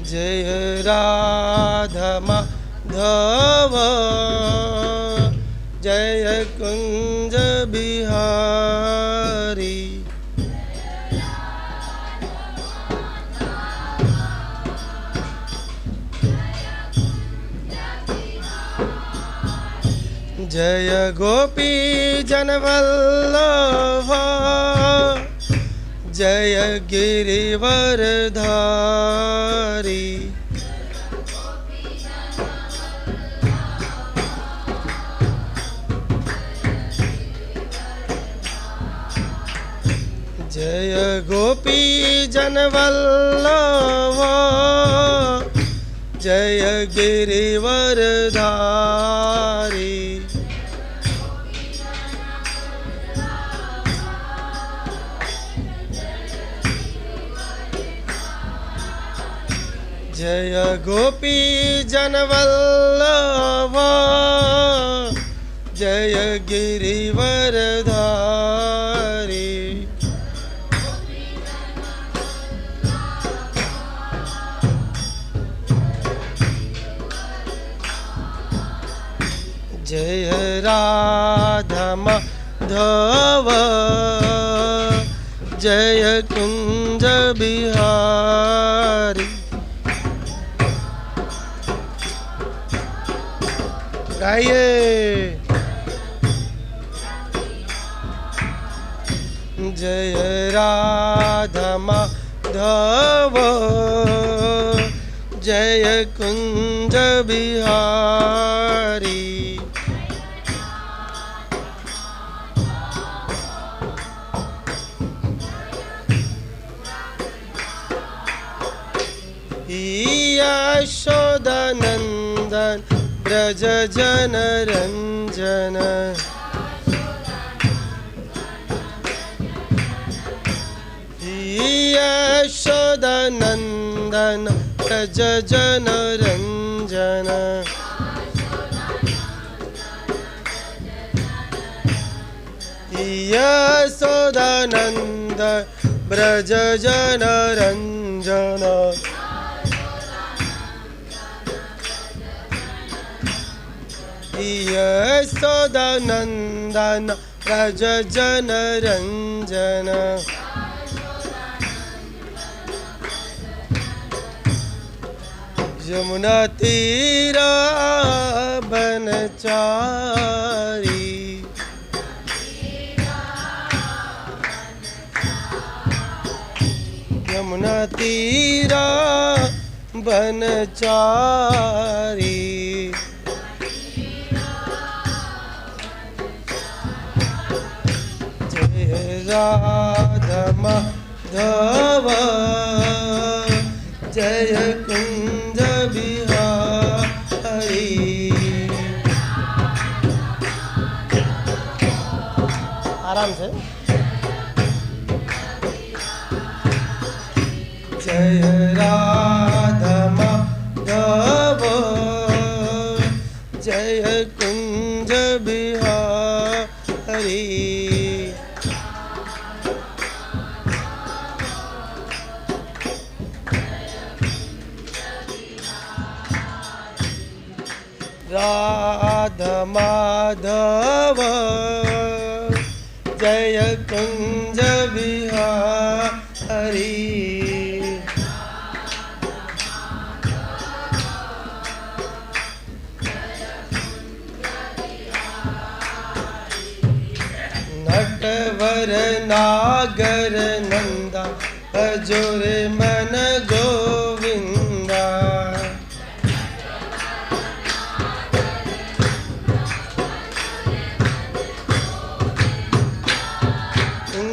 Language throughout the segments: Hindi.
जय राधा माधव जय कुंज बिहारी। जय गोपी जनवल्लभ जय गिरिवरधारी। जय गोपी जनवल्लभ जय गिरिवरधारी। जय गोपी जनवल्लभ जय गिरिवरधारी। जय राधा माधव जय कुंज बिहारी। गाइए। जय राधा माधव जय कुंज बिहारी। यशोदानंदन ब्रज जन रंजन। यशोदानंदन ब्रज जन रंजन। यशोदानंद ब्रज जन रंजन। यशोदानंदन ब्रज जन रंजन। यमुना तीरा बनचारी। यमुना तीरा बनचारी। राधा माधव जय कुंज बिहारी। आराम से। जय राधा माधव जय कुंज बिहारी। राधा माधव जय कुंज बिहारी। नटवर नागर नंदा भजो रे मन गोविंदा।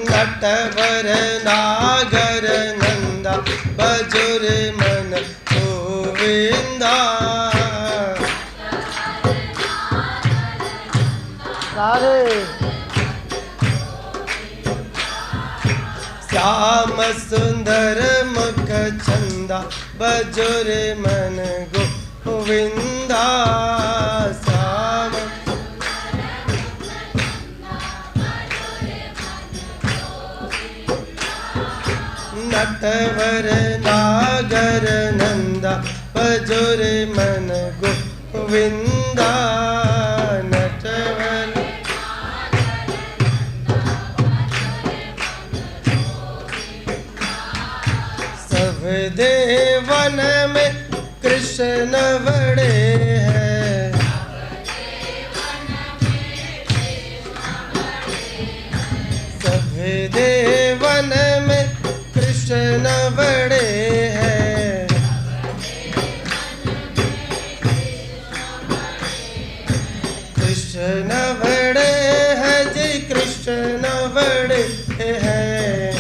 नटवर नागर नंदा भजो रे मन गोविंदा। सारे श्याम सुंदर मुख चंदा भजो रे मन गोविंदा। श्याम नटवर नागर नंद चंदा भजो रे मन गोविंदा नटवर सब देवन में कृष्ण बड़े हैं सब देवन में कृष्ण बड़े हैं कृष्ण बड़े हैं जी कृष्ण बड़े हैं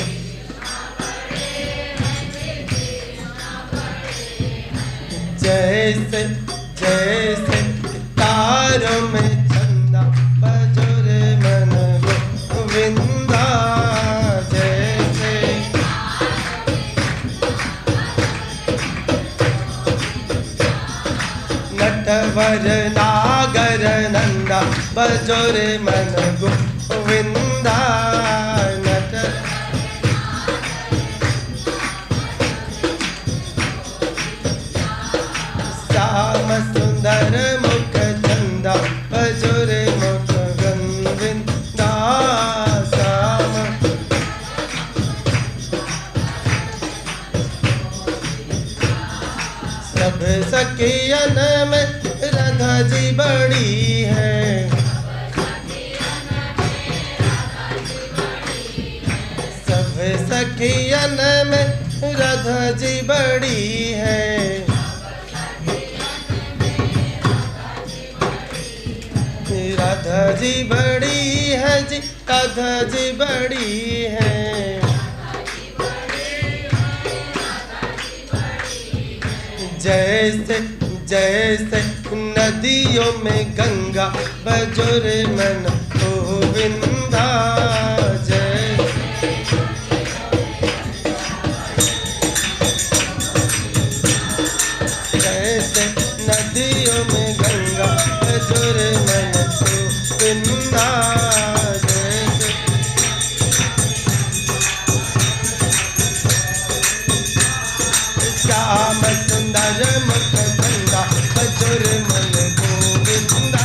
जैसे जैसे तारों में चंदा भजो रे मन गोविंदा जैसे नटवर नागर नंदा भजो रे मन गोविंदा नट श्याम सुंदर मुख चंदा भजो रे मुख गोविंदा श्याम सब सखियन में राधा जी बड़ी है सब सखियन में राधा जी बड़ी है राधा जी बड़ी है जी राधा जी बड़ी है जैसे जैसे नदियों में गंगा भजो रे मन गोविंदा जैसे नदियों में गंगा भजो रे मन गोविंदा जैसे श्याम सुंदर मुख चंदा भजो रे मन गोविंदा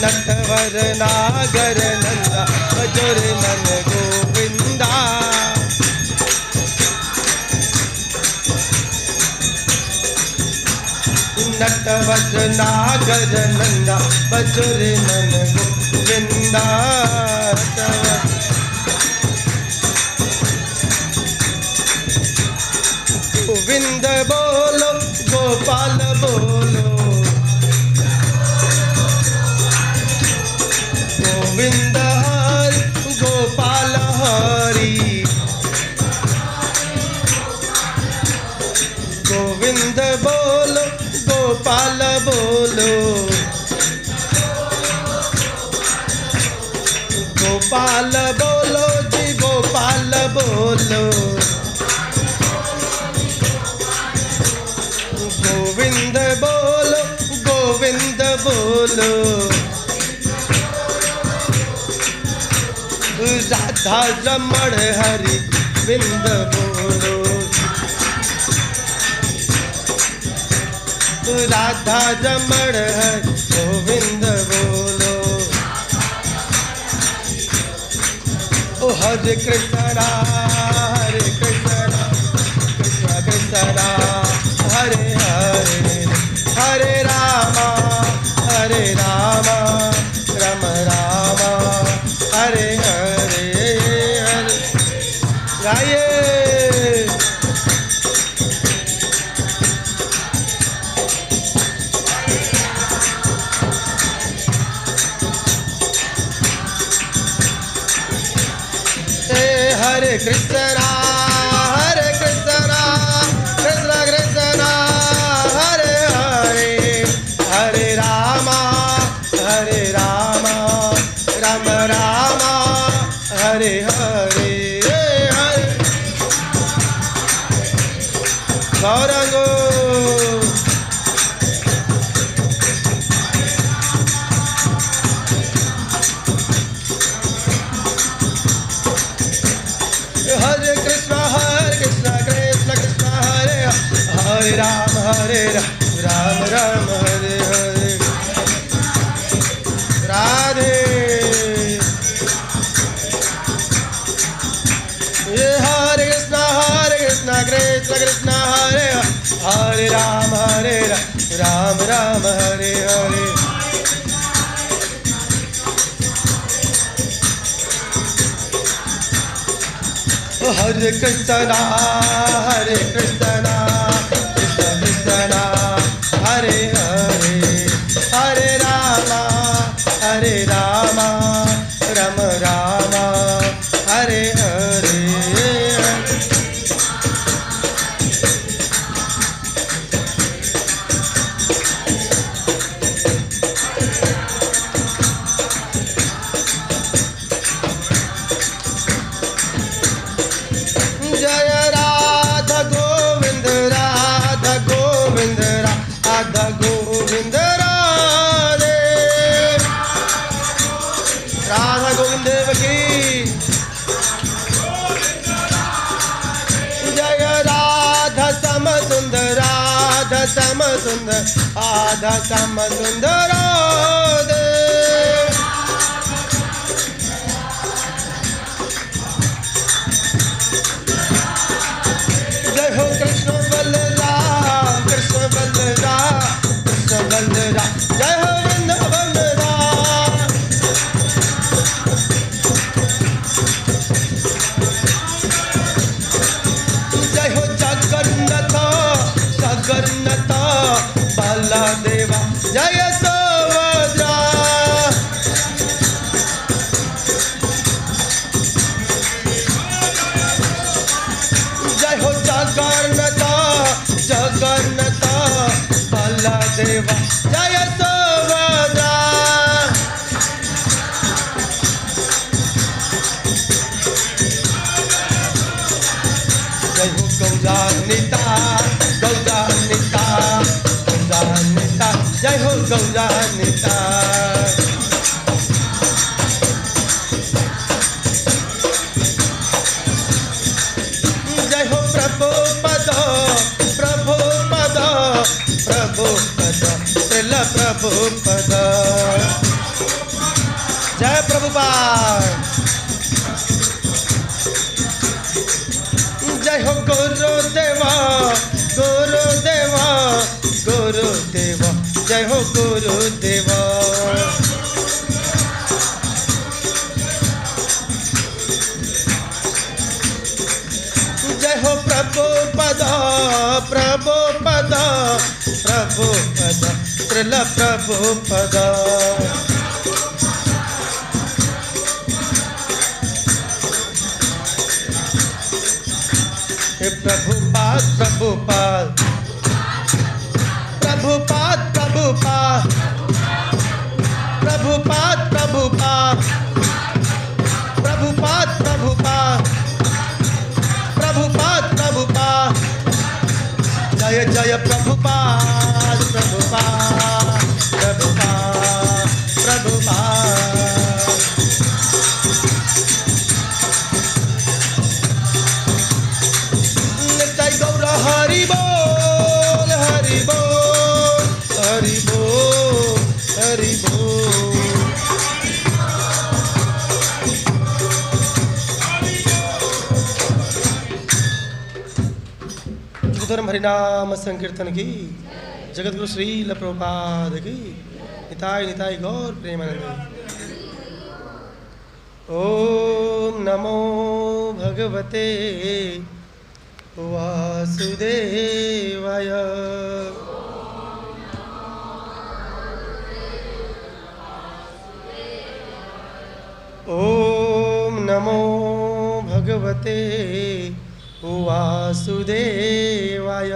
नटवर नागर नंदा भजो रे मन गोविंदा नटवर नागर नंदा भजो रे मन गोविंदा गोविंद बोलो गोपाल बोलो गोविंद हरि गोपाल हरि गोविंद बोलो गोपाल बोलो गोपाल बोलो जी गोपाल बोलो गोविंद बोलो गोविंद बोलो राधा रमण हरि विंद बोलो राधा रमण हरि गोविंद बोलो ओ हरे कृष्णा कृष्ण कृष्ण हरे हरे हरे रामा राम रामा हरे हरे हरे गाइए हरे कृष्णा कृष्ण कृष्ण हरे हरे हरे रामा राम रामा हरे हरे हरे गौरंगो राम राम हरे हरे राधे ये हरे कृष्ण कृष्ण कृष्ण हरे हरे राम राम राम हरे हरे हरे कृष्ण कृष्ण कृष्ण हरे हरे हरे राम राम राम हरे हरे श्याम सुंदर आधा श्याम सुंदर जय हो कृष्ण बलराम कृष्ण बलराम कृष्ण बलराम जय हो वृंदावन राम जय हो जगन्नाथ जगन्नाथ बालादेवा जय सुभद्रा जय हो जगन्नाथ जगन्नाथ बालादेवा जय सुभद्रा जय हो गौरानिता गौरानिता गौरानिता जय हो गौरानिता जय हो प्रभुपद प्रभुपद प्रभुपद श्रील प्रभुपद जय प्रभुपाद जय हो गुरुदेवा गुरुदेवा गुरुदेवा जय हो गुरुदेवा जय हो प्रभुपद प्रभुपद प्रभुपद श्रील प्रभुपद प्रभुपाद प्रभुपाद प्रभुपाद प्रभुपाद प्रभुपाद प्रभुपाद प्रभुपाद प्रभुपाद प्रभुपाद प्रभुपाद जय जय प्रभुपाद प्रभुपाद प्रभुपाद प्रभुपाद हरि बोल हरि बोल हरि बोल हरि बोल धर्म हरिनाम संकीर्तन की जगतगुरु श्रील प्रभुपाद की निताय निताय गौर प्रेमानंद ओम नमो भगवते वासुदेवाय ओम नमो भगवते वासुदेवाय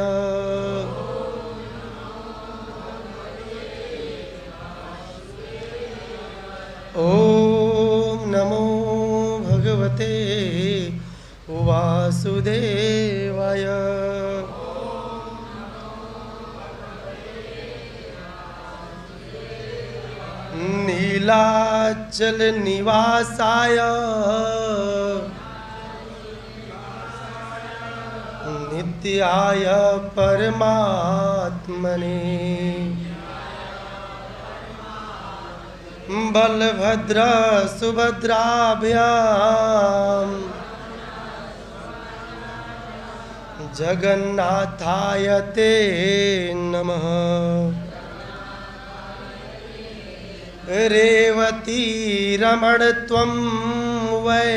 ओम नमो भगवते वासुदेवाय नीलाचल निवासाय ध्याय परमात्मने बलभद्र सुभद्राभ्याम जगन्नाथाय ते नमः। रेवती रमण त्वं वै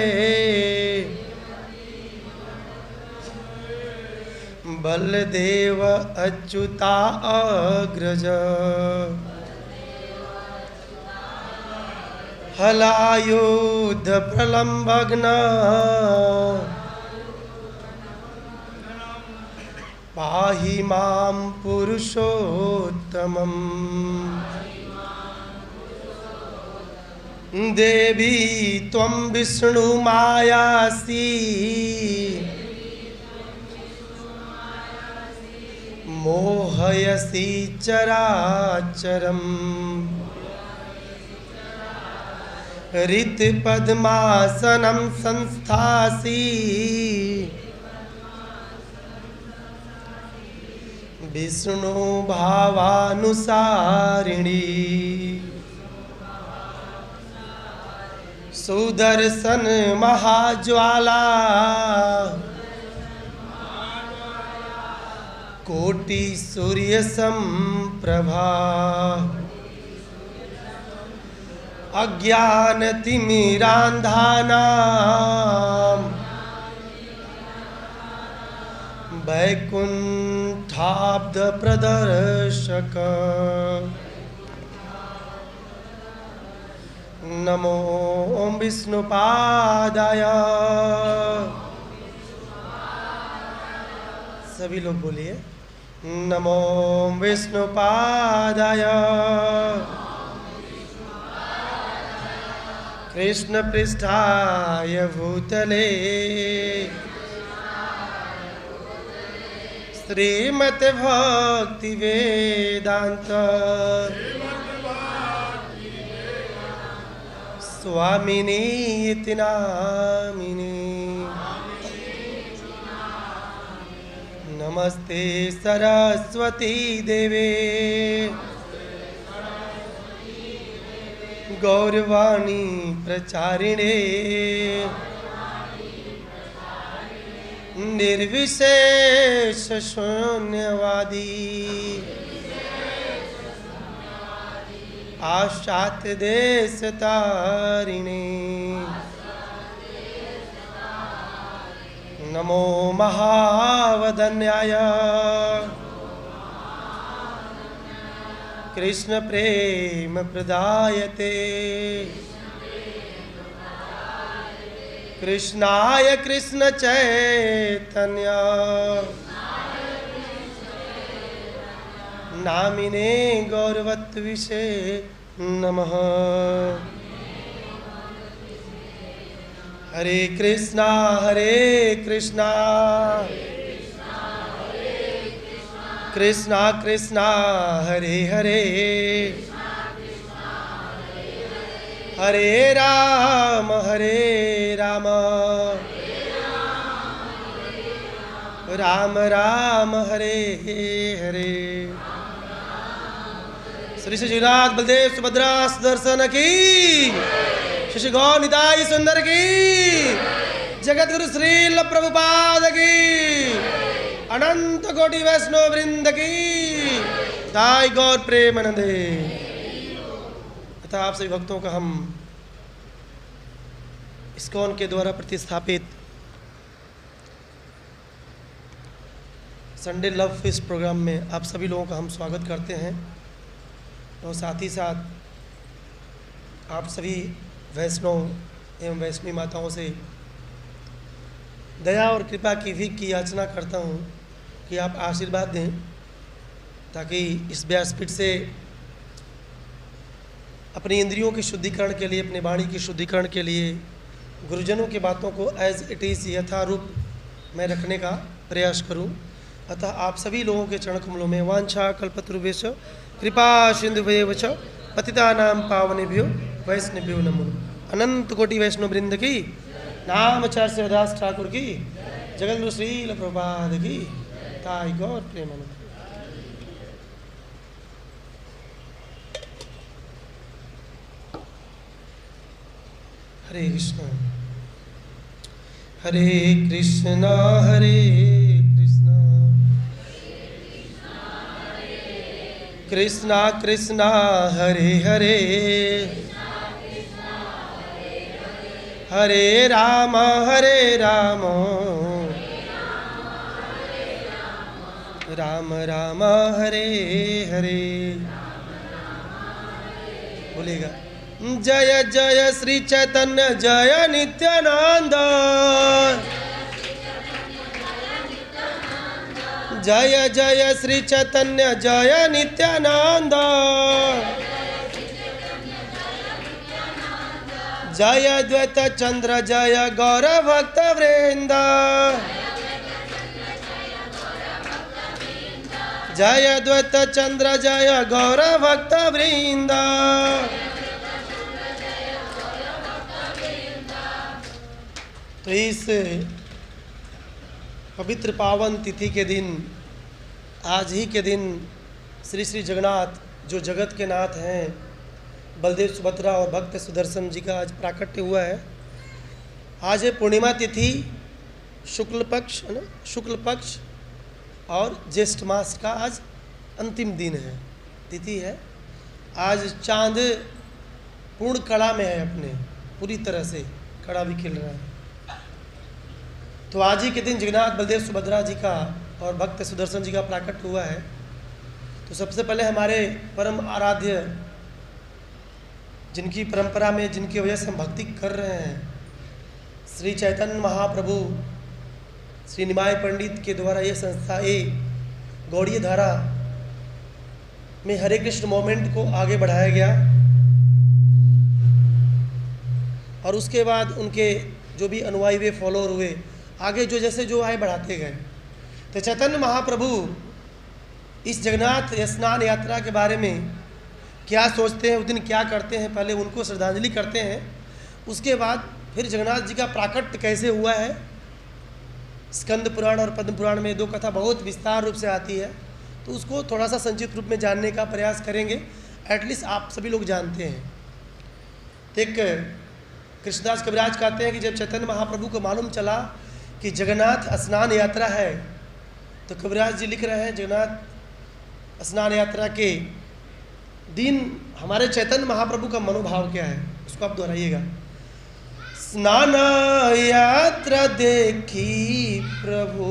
बलदेव अच्युता अग्रज हलायुध प्रलम्भग्न पाहि मां पुरुषोत्तमम्। देवी त्वं विष्णु मायासी मोहयसी चराचरम्। ऋतपद्मासनं संस्थासि विष्णु भावानुसारिणी। सुदर्शन महाज्वाला कोटि सूर्य संप्रभा। अज्ञानतिमिरान्धानां वैकुण्ठाब्ध प्रदर्शक। नमो विष्णुपादाय। सभी लोग बोलिए नमो विष्णुपादाय। कृष्ण पृष्ठाय भूतले श्रीमद् भक्ति वेदांत स्वामिनी इति नामिने। नमस्ते सरस्वती देवे गौरवाणी प्रचारिणे निर्विशेष शून्यवादी आशात देश तारिणे। नमो महावदन्याय कृष्ण प्रेम प्रदायते। कृष्णाय कृष्ण चैतन्य नामिने गौरवत्विषे नमः। हरे कृष्णा कृष्णा कृष्णा हरे हरे हरे राम राम राम हरे हरे। श्री जगन्नाथ बलदेव सुभद्रा सुदर्शन की, श्री गौर निताई सुंदर की, जगत गुरु श्रील प्रभुपाद की, अनंत कोटि वैष्णव वृंद की, दाई गौर प्रेमानंदे। तथा आप सभी भक्तों का हम इस्कॉन के द्वारा प्रतिस्थापित संडे लव फेस्ट प्रोग्राम में आप सभी लोगों का हम स्वागत करते हैं। और साथ ही साथ आप सभी वैष्णव एवं वैष्णवी माताओं से दया और कृपा की भी की याचना करता हूँ कि आप आशीर्वाद दें, ताकि इस व्यासपीठ से अपनी इंद्रियों के शुद्धिकरण के लिए, अपनी वाणी की शुद्धिकरण के लिए गुरुजनों की बातों को एज इट इज़ यथारूप में रखने का प्रयास करूं। अतः आप सभी लोगों के चरण कमलों में वांछा कल्पतरुभ्यश्च कृपा सिंधुभ्येव च पतितानां पावनेभ्यो वैष्णवेभ्यो नमो। अनंत कोटि वैष्णव वृंद की, नामचार्य दास ठाकुर की, जगतगुरु श्रील प्रभुपाद की। ताई गौर प्रेमानंद। हरे कृष्णा हरे कृष्णा हरे कृष्णा कृष्णा कृष्णा हरे हरे हरे राम राम राम हरे हरे। बोलेगा जय जय श्री चैतन्य जय नित्यानंद, जय जय श्री चैतन्य जय नित्यानंद, जय द्वैत चंद्र जय गौर भक्त वृंद, जय द्वैत चंद्र जय गौर भक्त वृंद। तो इस पवित्र पावन तिथि के दिन, आज ही के दिन श्री श्री जगन्नाथ जो जगत के नाथ हैं, बलदेव सुभद्रा और भक्त सुदर्शन जी का आज प्राकट्य हुआ है। आज है पूर्णिमा तिथि, शुक्ल पक्ष है ना, शुक्ल पक्ष और ज्येष्ठ मास का आज अंतिम दिन है, तिथि है। आज चांद पूर्ण कड़ा में है, अपने पूरी तरह से कड़ा भी खिल रहा है। तो आज ही के दिन जगन्नाथ बलदेव सुभद्रा जी का और भक्त सुदर्शन जी का प्राकट्य हुआ है। तो सबसे पहले हमारे परम आराध्य, जिनकी परंपरा में, जिनकी वजह से हम भक्ति कर रहे हैं, श्री चैतन्य महाप्रभु श्री निमाय पंडित के द्वारा ये संस्था गौड़ीय धारा में हरे कृष्ण मूवमेंट को आगे बढ़ाया गया। और उसके बाद उनके जो भी अनुयायी वे, फॉलोअर हुए, आगे जो जैसे जो आए बढ़ाते गए। तो चैतन्य महाप्रभु इस जगन्नाथ स्नान यात्रा के बारे में क्या सोचते हैं, उस दिन क्या करते हैं, पहले उनको श्रद्धांजलि करते हैं। उसके बाद फिर जगन्नाथ जी का प्राकट्य कैसे हुआ है, स्कंद पुराण और पद्म पुराण में दो कथा बहुत विस्तार रूप से आती है, तो उसको थोड़ा सा संक्षिप्त रूप में जानने का प्रयास करेंगे। एटलीस्ट आप सभी लोग जानते हैं। तो एक कृष्णदास कविराज कहते हैं कि जब चैतन्य महाप्रभु को मालूम चला कि जगन्नाथ स्नान यात्रा है, तो कविराज जी लिख रहे हैं जगन्नाथ स्नान यात्रा के दिन हमारे चैतन्य महाप्रभु का मनोभाव क्या है, उसको आप दोहराइएगा। स्नान यात्रा देखी प्रभु,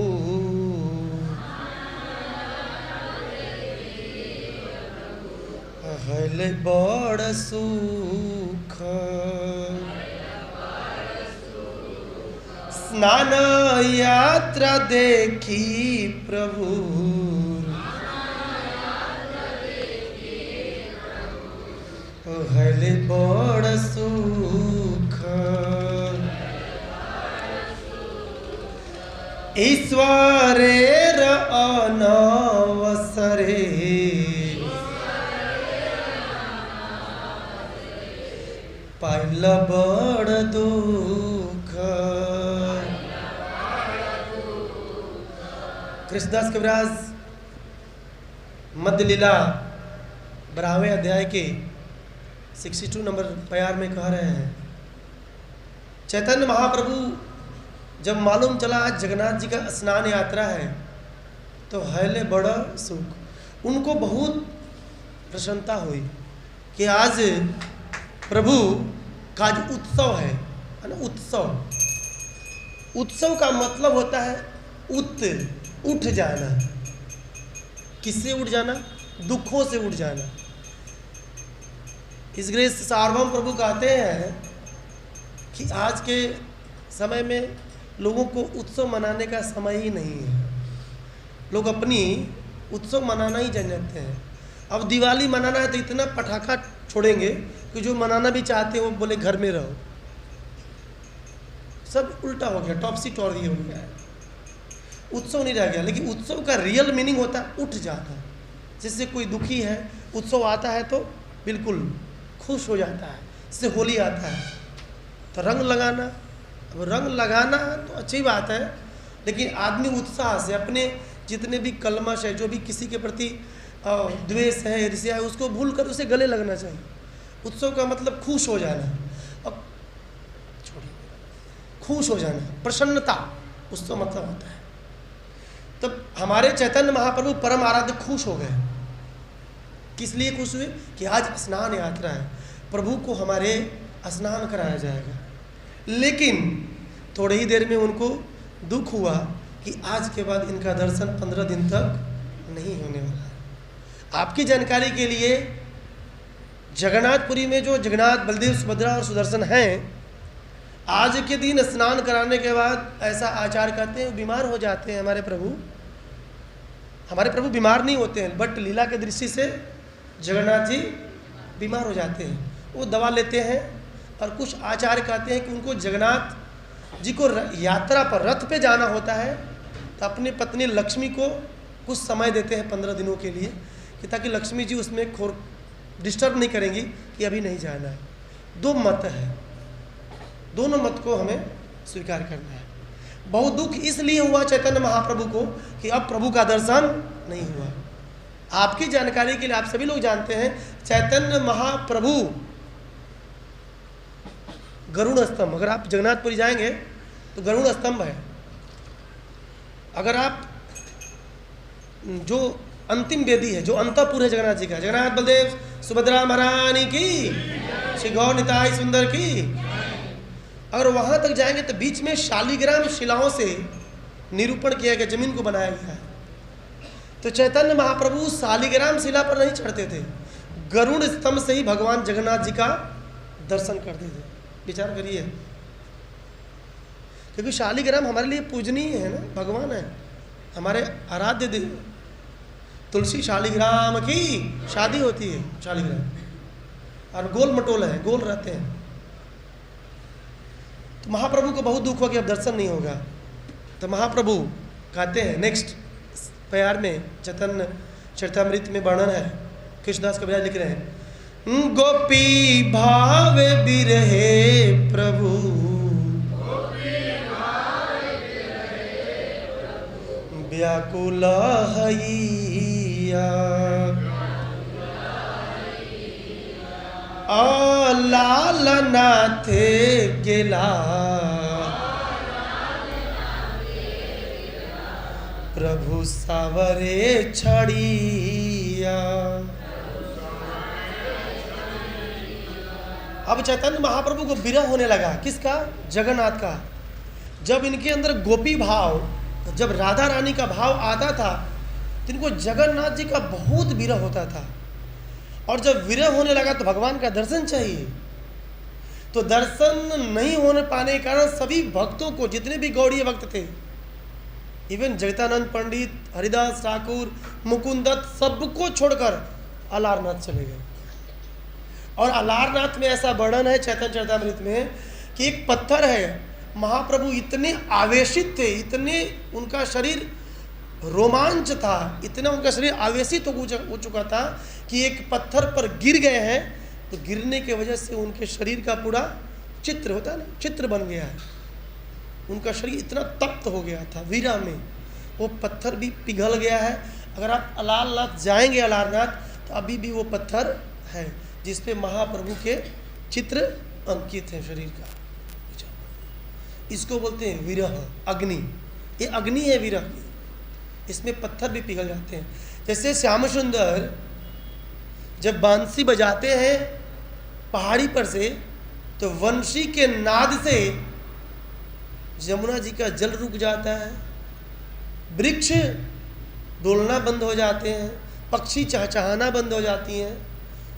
हल बड़ सुख, स्नान यात्रा देखी प्रभु, हल बड़ सुख, ईश्वरेर अनवसरे, पाइल बड़ दुख। कृष्णदास कविराज मध्य लीला 12वें अध्याय के 62 नंबर प्यार में कह रहे हैं, चैतन्य महाप्रभु जब मालूम चला आज जगन्नाथ जी का स्नान यात्रा है, तो हैले बड़ा सुख, उनको बहुत प्रसन्नता हुई कि आज प्रभु का आज उत्सव है ना। उत्सव, उत्सव का मतलब होता है उठ जाना। किससे उठ जाना? दुखों से उठ जाना। इसलिए सार्वभौम प्रभु कहते हैं कि आज के समय में लोगों को उत्सव मनाने का समय ही नहीं है। लोग अपनी उत्सव मनाना ही जानते हैं। अब दिवाली मनाना है तो इतना पटाखा छोड़ेंगे कि जो मनाना भी चाहते हैं वो बोले घर में रहो। सब उल्टा हो गया, टॉपसी टॉर्जी हो गया है, उत्सव नहीं रह गया। लेकिन उत्सव का रियल मीनिंग होता है उठ जाना। जिससे कोई दुखी है, उत्सव आता है तो बिल्कुल खुश हो जाता है। जैसे होली आता है तो रंग लगाना, अब रंग लगाना तो अच्छी बात है, लेकिन आदमी उत्साह से अपने जितने भी कलमश है, जो भी किसी के प्रति द्वेष है, ईर्ष्या है, उसको भूल कर उसे गले लगना चाहिए। उत्सव का मतलब खुश हो जाना। अब छोड़िए, खुश हो जाना, प्रसन्नता उत्सव मतलब होता है। तब हमारे चैतन्य महाप्रभु परम आराध्य खुश हो गए। किस लिए खुश हुए? कि आज स्नान यात्रा है, प्रभु को हमारे स्नान कराया जाएगा। लेकिन थोड़ी ही देर में उनको दुख हुआ कि आज के बाद इनका दर्शन 15 दिन तक नहीं होने वाला है। आपकी जानकारी के लिए, जगन्नाथपुरी में जो जगन्नाथ, बलदेव, सुभद्रा और सुदर्शन हैं, आज के दिन स्नान कराने के बाद ऐसा आचार करते हैं, बीमार हो जाते हैं। हमारे प्रभु बीमार नहीं होते हैं, बट लीला के दृष्टि से जगन्नाथ जी बीमार हो जाते हैं। वो दवा लेते हैं और कुछ आचार्य कहते हैं कि उनको जगन्नाथ जी को यात्रा पर रथ पे जाना होता है, तो अपनी पत्नी लक्ष्मी को कुछ समय देते हैं 15 दिनों के लिए, कि ताकि लक्ष्मी जी उसमें डिस्टर्ब नहीं करेंगी कि अभी नहीं जाना है। दो मत है, दोनों मत को हमें स्वीकार करना है। बहुत दुख इसलिए हुआ चैतन्य महाप्रभु को कि अब प्रभु का दर्शन नहीं हुआ। आपकी जानकारी के लिए, आप सभी लोग जानते हैं, चैतन्य महाप्रभु गरुड़ स्तंभ, अगर आप जगन्नाथपुरी जाएंगे तो गरुड़ स्तंभ है। अगर आप जो अंतिम वेदी है, जो अंतःपुर है जगन्नाथ जी का, जगन्नाथ बलदेव सुभद्रा महारानी की, श्री गौर निताई सुंदर की, अगर वहाँ तक जाएंगे तो बीच में शालिग्राम शिलाओं से निरूपण किया गया, जमीन को बनाया गया है। तो चैतन्य महाप्रभु शालिग्राम शिला पर नहीं चढ़ते थे, गरुड़ स्तंभ से ही भगवान जगन्नाथ जी का दर्शन करते थे। विचार करिए, क्योंकि शालिग्राम हमारे लिए पूजनीय है ना, भगवान है, हमारे आराध्य देव। तुलसी शालिग्राम की शादी होती है, शालिग्राम, और गोल मटोल है, गोल रहते हैं। तो महाप्रभु को बहुत दुख हुआ कि अब दर्शन नहीं होगा। तो महाप्रभु कहते हैं, नेक्स्ट प्यार में चैतन्य चरितामृत में वर्णन है, कृष्णदास कविराज लिख रहे हैं, गोपी भाव बिरहे प्रभु, व्याकुल हइया, लाल नाथे गेला, प्रभु सावरे छड़िया। अब चैतन्य महाप्रभु को विरह होने लगा, किसका? जगन्नाथ का। जब इनके अंदर गोपी भाव, जब राधा रानी का भाव आता था, तो इनको जगन्नाथ जी का बहुत विरह होता था। और जब विरह होने लगा तो भगवान का दर्शन चाहिए। तो दर्शन नहीं होने पाने के कारण सभी भक्तों को, जितने भी गौड़ीय भक्त थे, इवन जगतानंद पंडित, हरिदास ठाकुर, मुकुंद दत्त, सबको छोड़कर अलारनाथ चले गए। और अलारनाथ में ऐसा वर्णन है चैतन्य चरितामृत में कि एक पत्थर है, महाप्रभु इतने आवेशित थे, इतने उनका शरीर रोमांच था, इतना उनका शरीर आवेशित हो चुका था कि एक पत्थर पर गिर गए हैं। तो गिरने की वजह से उनके शरीर का पूरा चित्र होता है ना, चित्र बन गया है। उनका शरीर इतना तप्त हो गया था विरह में, वो पत्थर भी पिघल गया है। अगर आप अलारनाथ जाएंगे, अलारनाथ, तो अभी भी वो पत्थर है जिस पे महाप्रभु के चित्र अंकित है शरीर का। इसको बोलते हैं विरह, अग्नि। ये अग्नि है विरह की, इसमें पत्थर भी पिघल जाते हैं। जैसे श्याम सुंदर जब बांसुरी बजाते हैं पहाड़ी पर से, तो वंशी के नाद से यमुना जी का जल रुक जाता है, वृक्ष डोलना बंद हो जाते हैं, पक्षी चहचहाना बंद हो जाती हैं,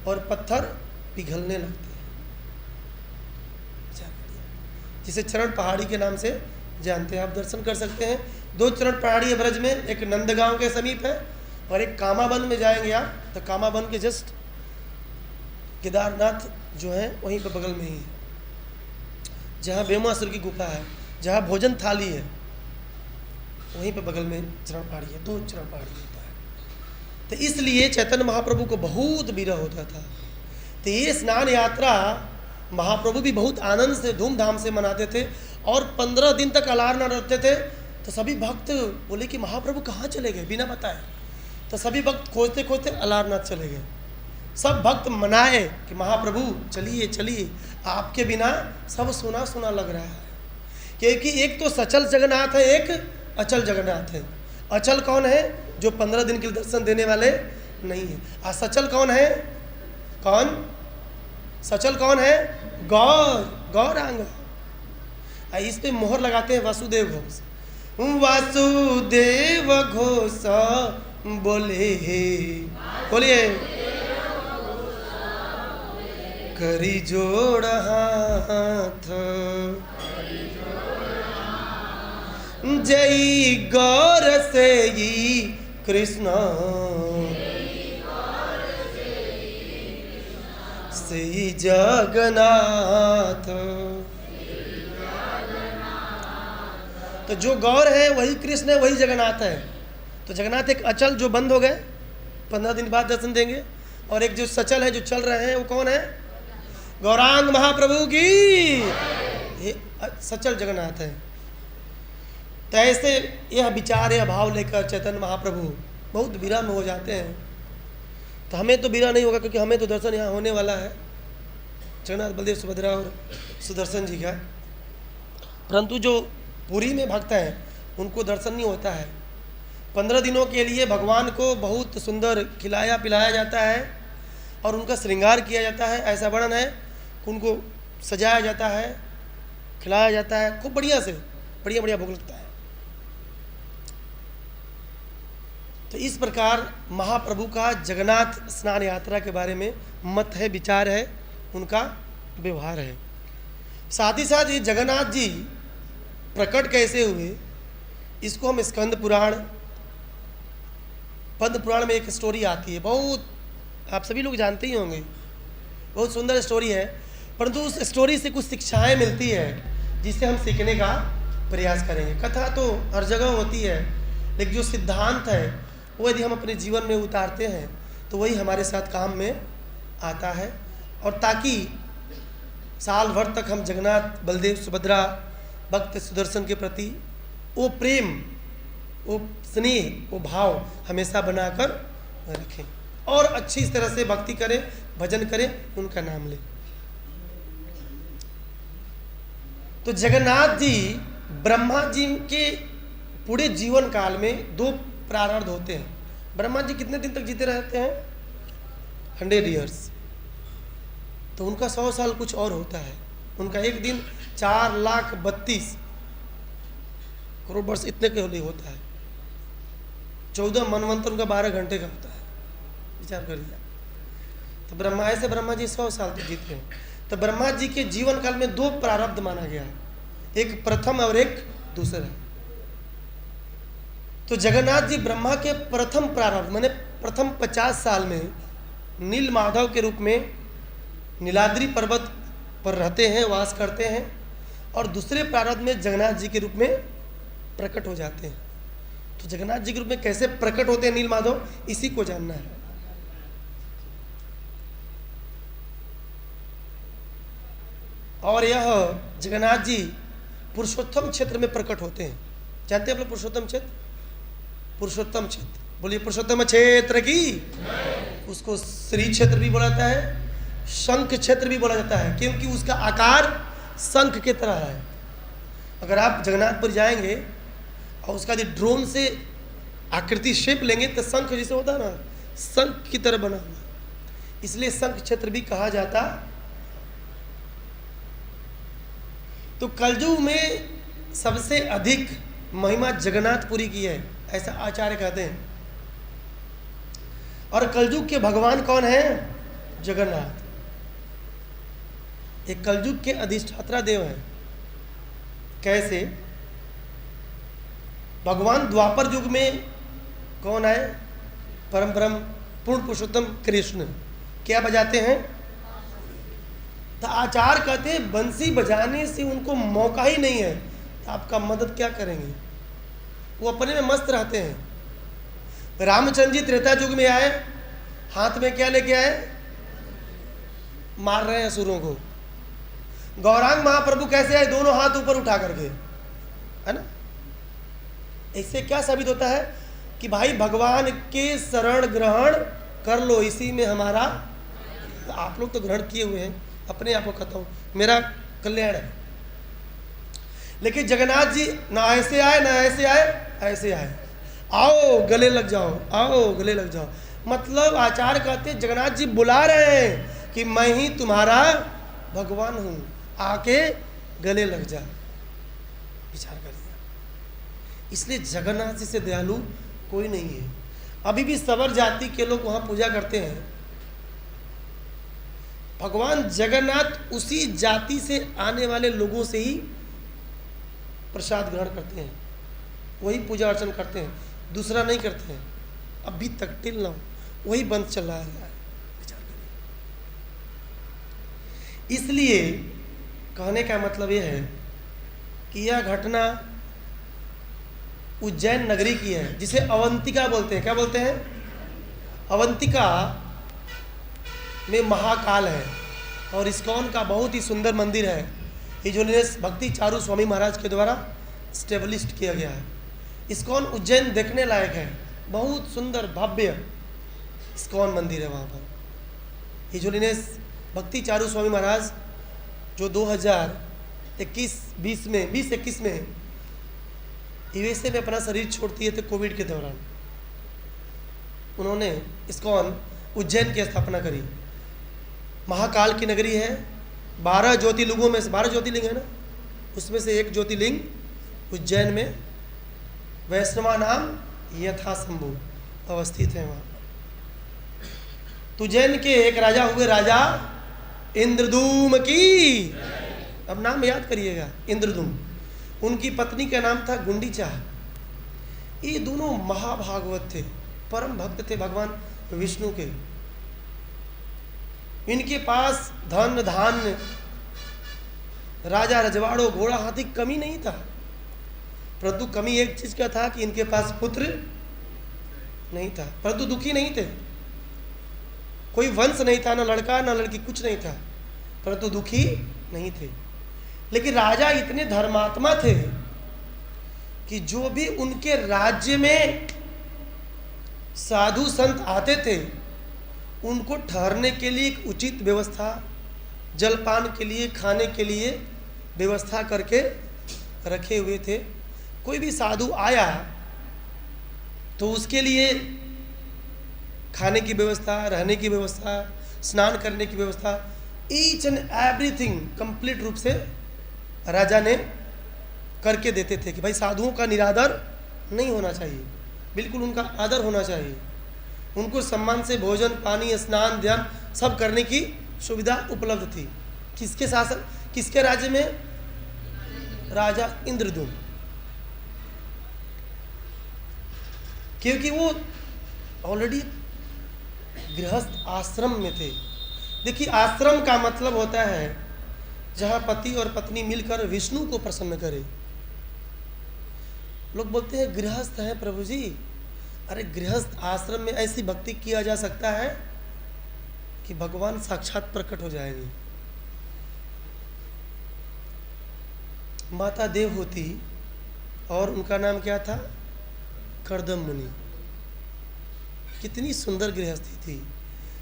और पत्थर पिघलने लगते हैं। जिसे चरण पहाड़ी के नाम से जानते हैं। आप दर्शन कर सकते हैं। 2 चरण पहाड़ी है ब्रज में, एक नंदगांव के समीप है और एक कामाबन में जाएंगे आप, तो कामाबन के जस्ट केदारनाथ जो है वहीं पर बगल में ही है, जहाँ बेमुआसुर की गुफा है, जहाँ भोजन थाली है, वहीं पर बगल में चरण पहाड़ी है। 2 चरण पहाड़ी होता है। तो इसलिए चैतन्य महाप्रभु को बहुत विरह होता था। तो ये स्नान यात्रा महाप्रभु भी बहुत आनंद से, धूमधाम से मनाते थे और 15 दिन तक अलारनाथ रहते थे। तो सभी भक्त बोले कि महाप्रभु कहाँ चले गए बिना बताए। तो सभी भक्त खोजते खोजते अलारनाथ चले गए। सब भक्त मनाए कि महाप्रभु चलिए चलिए, आपके बिना सब सुना सुना लग रहा है। क्योंकि एक तो सचल जगन्नाथ है, एक अचल जगन्नाथ है। अचल कौन है? जो 15 दिन के लिए दर्शन देने वाले नहीं है। और सचल कौन है? कौन सचल कौन है? गौरांग। इस पे मोहर लगाते हैं वासुदेव घोष। वासुदेव घोष बोलिए करी जोड़ हाथ, जय गौर से ही कृष्ण से जगन्नाथ। तो जो गौर है वही कृष्ण है, वही जगन्नाथ है। तो जगन्नाथ एक अचल जो बंद हो गए, 15 दिन बाद दर्शन देंगे, और एक जो सचल है जो चल रहे हैं वो कौन है? गौरांग महाप्रभु की, ये सचल जगन्नाथ है। तो ऐसे यह विचार यह भाव लेकर चैतन्य महाप्रभु बहुत विरह में हो जाते हैं। तो हमें तो विरह नहीं होगा, क्योंकि हमें तो दर्शन यहाँ होने वाला है जगन्नाथ बलदेव सुभद्रा और सुदर्शन जी का। परंतु जो पुरी में भक्त हैं उनको दर्शन नहीं होता है। 15 दिनों के लिए भगवान को बहुत सुंदर खिलाया पिलाया जाता है और उनका श्रृंगार किया जाता है। ऐसा वर्णन है कि उनको सजाया जाता है, खिलाया जाता है, खूब बढ़िया से, बढ़िया बढ़िया भोग लगता है। तो इस प्रकार महाप्रभु का जगन्नाथ स्नान यात्रा के बारे में मत है, विचार है, उनका व्यवहार है। साथ ही साथ ये जगन्नाथ जी प्रकट कैसे हुए, इसको हम स्कंद पुराण, पद्म पुराण में एक स्टोरी आती है, बहुत आप सभी लोग जानते ही होंगे, बहुत सुंदर स्टोरी है। परंतु उस स्टोरी से कुछ शिक्षाएं मिलती है जिससे हम सीखने का प्रयास करेंगे। कथा तो हर जगह होती है, लेकिन जो सिद्धांत है वो यदि हम अपने जीवन में उतारते हैं तो वही हमारे साथ काम में आता है। और ताकि साल भर तक हम जगन्नाथ बलदेव सुभद्रा भक्त सुदर्शन के प्रति वो प्रेम, वो स्नेह, वो भाव हमेशा बनाकर रखें और अच्छी तरह से भक्ति करें, भजन करें, उनका नाम लें। तो जगन्नाथ जी ब्रह्मा जी के पूरे जीवन काल में 2 प्रारब्ध होते हैं। ब्रह्मा जी कितने दिन तक जीते रहते हैं? 100 ईयर्स। तो उनका 100 साल कुछ और होता है। उनका एक दिन 4,32,000 करोड़ वर्ष इतने के लिए होता है। 14 मनवंतर उनका 12 घंटे का होता है, विचार करिए। तो ब्रह्मा जी 100 साल तक जीते हैं। तो ब्रह्मा जी के जीवन काल में 2 प्रारब्ध माना गया है, एक प्रथम और एक दूसरा। तो जगन्नाथ जी ब्रह्मा के प्रथम प्रारब्ध माने प्रथम 50 साल में नील माधव के रूप में नीलाद्री पर्वत पर रहते हैं, वास करते हैं, और दूसरे प्रारब्ध में जगन्नाथ जी के रूप में प्रकट हो जाते हैं। तो जगन्नाथ जी के रूप में कैसे प्रकट होते हैं नील माधव, इसी को जानना है। और यह जगन्नाथ जी पुरुषोत्तम क्षेत्र में प्रकट होते हैं। जानते हैं आप लोग पुरुषोत्तम क्षेत्र? पुरुषोत्तम क्षेत्र, बोलिए पुरुषोत्तम क्षेत्र की। उसको श्री क्षेत्र भी बोला जाता है, शंख क्षेत्र भी बोला जाता है, क्योंकि उसका आकार शंख की तरह है। अगर आप जगन्नाथपुर जाएंगे और उसका यदि ड्रोन से आकृति शेप लेंगे तो शंख जैसे होता है ना, शंख की तरह बना हुआ, इसलिए शंख क्षेत्र भी कहा जाता। तो कलयुग में सबसे अधिक महिमा जगन्नाथपुरी की है, ऐसा आचार्य कहते हैं। और कलयुग के भगवान कौन है? जगन्नाथ। एक कलयुग के अधिष्ठात्रा देव हैं। कैसे? भगवान द्वापर युग में कौन आए? परम ब्रह्म पूर्ण पुरुषोत्तम कृष्ण क्या बजाते हैं? तो आचार्य कहते हैं बंसी बजाने से उनको मौका ही नहीं है, तो आपका मदद क्या करेंगे? वो अपने में मस्त रहते हैं। रामचंद्र जी त्रेता युग में आए, हाथ में क्या लेके आए? मार रहे हैं असुरों को। गौरांग महाप्रभु कैसे आए? दोनों हाथ ऊपर उठा करके, है ना। इससे क्या साबित होता है कि भाई भगवान के शरण ग्रहण कर लो, इसी में हमारा, तो आप लोग तो ग्रहण किए हुए हैं, अपने आप को कहता हूँ मेरा कल्याण है। लेकिन जगन्नाथ जी ना ऐसे आए ना ऐसे आए, ऐसे आए, आओ गले लग जाओ, आओ गले लग जाओ। मतलब आचार्य कहते हैं जगन्नाथ जी बुला रहे हैं कि मैं ही तुम्हारा भगवान हूँ, आके गले लग जा। विचार करिए, इसलिए जगन्नाथ जी से दयालु कोई नहीं है। अभी भी सवर जाति के लोग वहाँ पूजा करते हैं, भगवान जगन्नाथ उसी जाति से आने वाले लोगों से ही प्रसाद ग्रहण करते हैं, वही पूजा अर्चन करते हैं, दूसरा नहीं करते हैं। अभी तक टिल नाउ वही बंद चल रहा है। विचार करिए। इसलिए कहने का मतलब यह है कि यह घटना उज्जैन नगरी की है, जिसे अवंतिका बोलते हैं। क्या बोलते हैं? अवंतिका में महाकाल है और इस्कॉन का बहुत ही सुंदर मंदिर है, ये जो भक्ति चारू स्वामी महाराज के द्वारा स्टेब्लिश्ड किया गया है। इस्कॉन उज्जैन देखने लायक है, बहुत सुंदर भव्य इस्कॉन मंदिर है वहाँ पर। ये जो भक्ति चारू स्वामी महाराज जो 2021 में 20-21 में यूएसए में अपना शरीर छोड़ दिए थे कोविड के दौरान, उन्होंने इस्कॉन उज्जैन की स्थापना करी। महाकाल की नगरी है, 12 ज्योतिर्लिंगों में से 12 ज्योतिर्लिंग है ना, उसमें से एक ज्योतिर्लिंग उज्जैन में वैष्णवा नाम यथाशंभु अवस्थित है वहाँ। उज्जैन के एक राजा हुए राजा इंद्रदूम की, अब नाम याद करिएगा, इंद्रदूम। उनकी पत्नी का नाम था गुंडीचा। ये दोनों महाभागवत थे, परम भक्त थे भगवान विष्णु के। इनके पास धन धान्य, राजा रजवाड़ों, घोड़ा हाथी कमी नहीं था, परंतु कमी एक चीज का था कि इनके पास पुत्र नहीं था। परंतु दुखी नहीं थे, कोई वंश नहीं था, ना लड़का ना लड़की, कुछ नहीं था, परंतु दुखी नहीं थे। लेकिन राजा इतने धर्मात्मा थे कि जो भी उनके राज्य में साधु संत आते थे उनको ठहरने के लिए एक उचित व्यवस्था, जलपान के लिए, खाने के लिए व्यवस्था करके रखे हुए थे। कोई भी साधु आया तो उसके लिए खाने की व्यवस्था, रहने की व्यवस्था, स्नान करने की व्यवस्था, ईच एंड एवरीथिंग कंप्लीट रूप से राजा ने करके देते थे कि भाई साधुओं का निरादर नहीं होना चाहिए, बिल्कुल उनका आदर होना चाहिए। उनको सम्मान से भोजन, पानी, स्नान, ध्यान सब करने की सुविधा उपलब्ध थी। किसके शासन, किसके राज्य में? राजा इंद्रदूम। क्योंकि वो ऑलरेडी गृहस्थ आश्रम में थे। देखिए, आश्रम का मतलब होता है जहाँ पति और पत्नी मिलकर विष्णु को प्रसन्न करे। लोग बोलते हैं गृहस्थ है प्रभु जी, अरे गृहस्थ आश्रम में ऐसी भक्ति किया जा सकता है कि भगवान साक्षात प्रकट हो जाएंगे। माता देवहूति और उनका नाम क्या था? कर्दम मुनि। कितनी सुंदर गृहस्थी थी,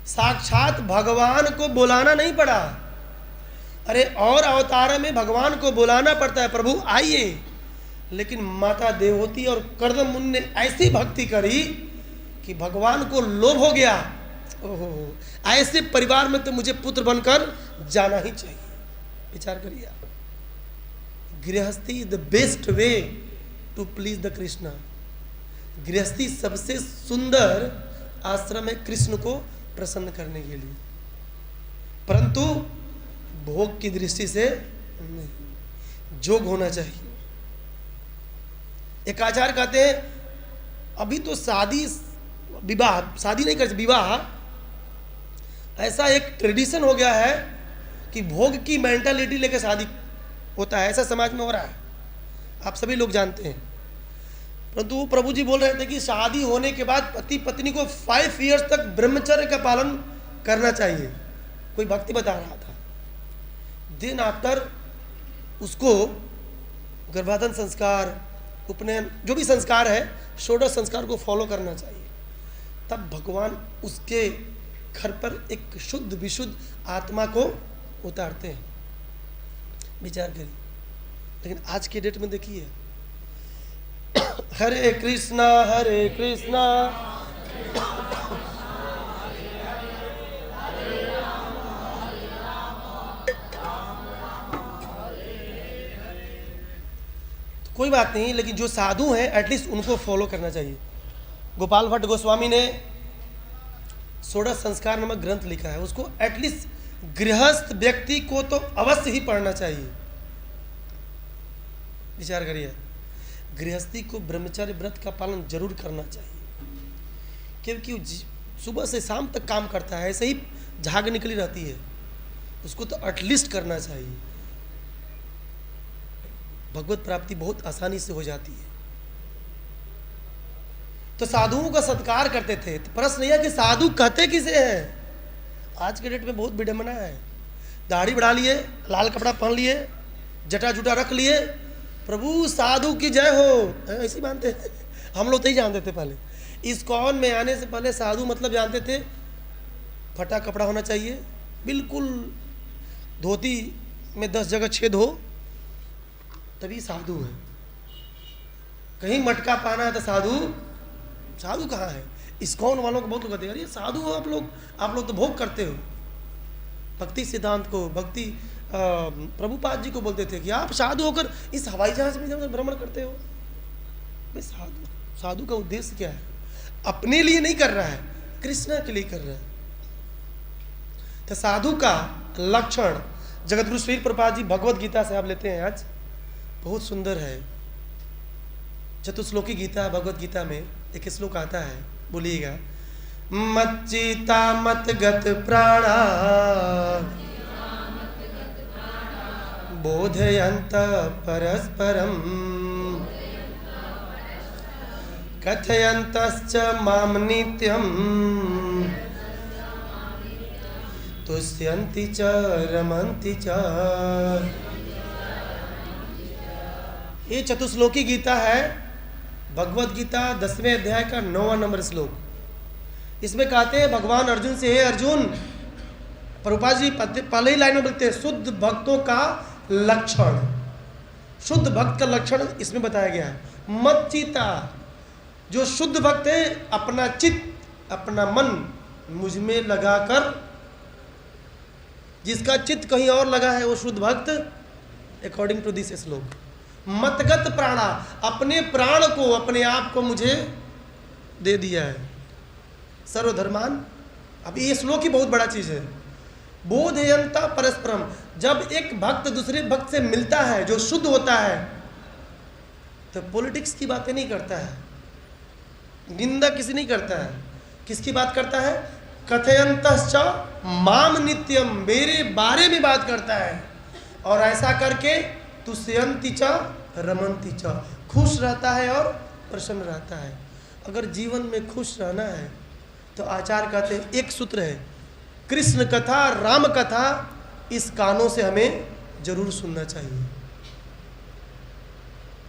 साक्षात भगवान को बुलाना नहीं पड़ा। अरे और अवतार में भगवान को बुलाना पड़ता है, प्रभु आइए, लेकिन माता देवहूति और कर्दम मुनि ने ऐसी भक्ति करी कि भगवान को लोभ हो गया, ओहो ऐसे परिवार में तो मुझे पुत्र बनकर जाना ही चाहिए। विचार करिए, गृहस्थी is the best way to please the Krishna. गृहस्थी सबसे सुंदर आश्रम है कृष्ण को प्रसन्न करने के लिए, परंतु भोग की दृष्टि से नहीं, जोग होना चाहिए। एक आचार्य कहते हैं अभी तो शादी विवाह, शादी नहीं कर, विवाह ऐसा एक ट्रेडिशन हो गया है कि भोग की मेंटालिटी लेकर शादी होता है, ऐसा समाज में हो रहा है, आप सभी लोग जानते हैं। परंतु वो प्रभु जी बोल रहे थे कि शादी होने के बाद पति पत्नी को 5 इयर्स तक ब्रह्मचर्य का पालन करना चाहिए। कोई भक्ति बता रहा था, दिन आफ्टर उसको गर्भाधान संस्कार, उपनयन जो भी संस्कार है, षोडश संस्कार को फॉलो करना चाहिए। तब भगवान उसके घर पर एक शुद्ध विशुद्ध आत्मा को उतारते हैं। विचार करिए। लेकिन आज के डेट में देखिए, हरे कृष्णा हरे कृष्णा कोई बात नहीं, लेकिन जो साधु हैं एटलीस्ट उनको फॉलो करना चाहिए। गोपाल भट्ट गोस्वामी ने षोडश संस्कार नामक ग्रंथ लिखा है, उसको एटलीस्ट गृहस्थ व्यक्ति को तो अवश्य ही पढ़ना चाहिए। विचार करिए, गृहस्थी को ब्रह्मचर्य व्रत का पालन जरूर करना चाहिए, क्योंकि सुबह से शाम तक काम करता है, ऐसे ही झाग निकली रहती है, उसको तो एटलीस्ट करना चाहिए। भगवत प्राप्ति बहुत आसानी से हो जाती है। तो साधुओं का सत्कार करते थे। तो प्रश्न यह कि साधु कहते किसे हैं? आज के डेट में बहुत विडंबना है। दाढ़ी बढ़ा लिए, लाल कपड़ा पहन लिए, जटा जुटा रख लिए, प्रभु साधु की जय हो, ऐसे मानते हैं। हम लोग तो ही जानते थे पहले। इस्कॉन में आने से पहले साधु मतलब जानते थे फटा कपड़ा होना चाहिए, बिल्कुल धोती में 10 जगह छेद हो तभी साधु है। कहीं मटका पाना है तो साधु। साधु कहाँ है? इस्कॉन वालों को बहुत लोग कहते हैं, अरे साधु हो आप लोग तो भोग करते हो। भक्ति सिद्धांत को, भक्ति प्रभुपाद जी को बोलते थे कि आप साधु होकर इस हवाई जहाज में जब भ्रमण करते हो। भाई साधु का उद्देश्य क्या है? अपने लिए नहीं कर रहा है, कृष्ण के लिए कर रहा है। तो साधु का लक्षण जगतगुरु श्री प्रभुपाद जी भगवत गीता से आप लेते हैं, आज बहुत सुंदर है। चतुश्लोकी गीता भगवत गीता में एक श्लोक आता है, बोलिएगा। मच्चिता मत गत प्राणा बोधयंत परस्परम कथयन्तश्च माम नित्यम तुष्यन्ति च रमन्ति च। ये चतुश्लोकी गीता है, भगवत गीता 10वें अध्याय का 9वां नंबर श्लोक। इसमें कहते हैं भगवान अर्जुन से, हे अर्जुन, प्रभुपाद जी पहले ही लाइन में बोलते हैं शुद्ध भक्तों का लक्षण। शुद्ध भक्त का लक्षण इसमें बताया गया है। मच्चिता, जो शुद्ध भक्त है अपना चित्त, अपना मन मुझ में लगाकर, जिसका चित्त कहीं और लगा है वो शुद्ध भक्त, अकॉर्डिंग टू दिस श्लोक। मतगत प्राणा, अपने प्राण को, अपने आप को मुझे दे दिया है। सर्वधर्मान, अब ये श्लोक ही बहुत बड़ा चीज है। बोधयंता परस्परम, जब एक भक्त दूसरे भक्त से मिलता है जो शुद्ध होता है, तो पॉलिटिक्स की बातें नहीं करता है, निंदा किसी नहीं करता है। किसकी बात करता है? कथयंतश्च माम नित्यम, मेरे बारे में बात करता है। और ऐसा करके तुष्यन्ति च रमन्ति च, खुश रहता है और प्रसन्न रहता है। अगर जीवन में खुश रहना है तो आचार्य कहते हैं एक सूत्र है, कृष्ण कथा राम कथा इस कानों से हमें जरूर सुनना चाहिए,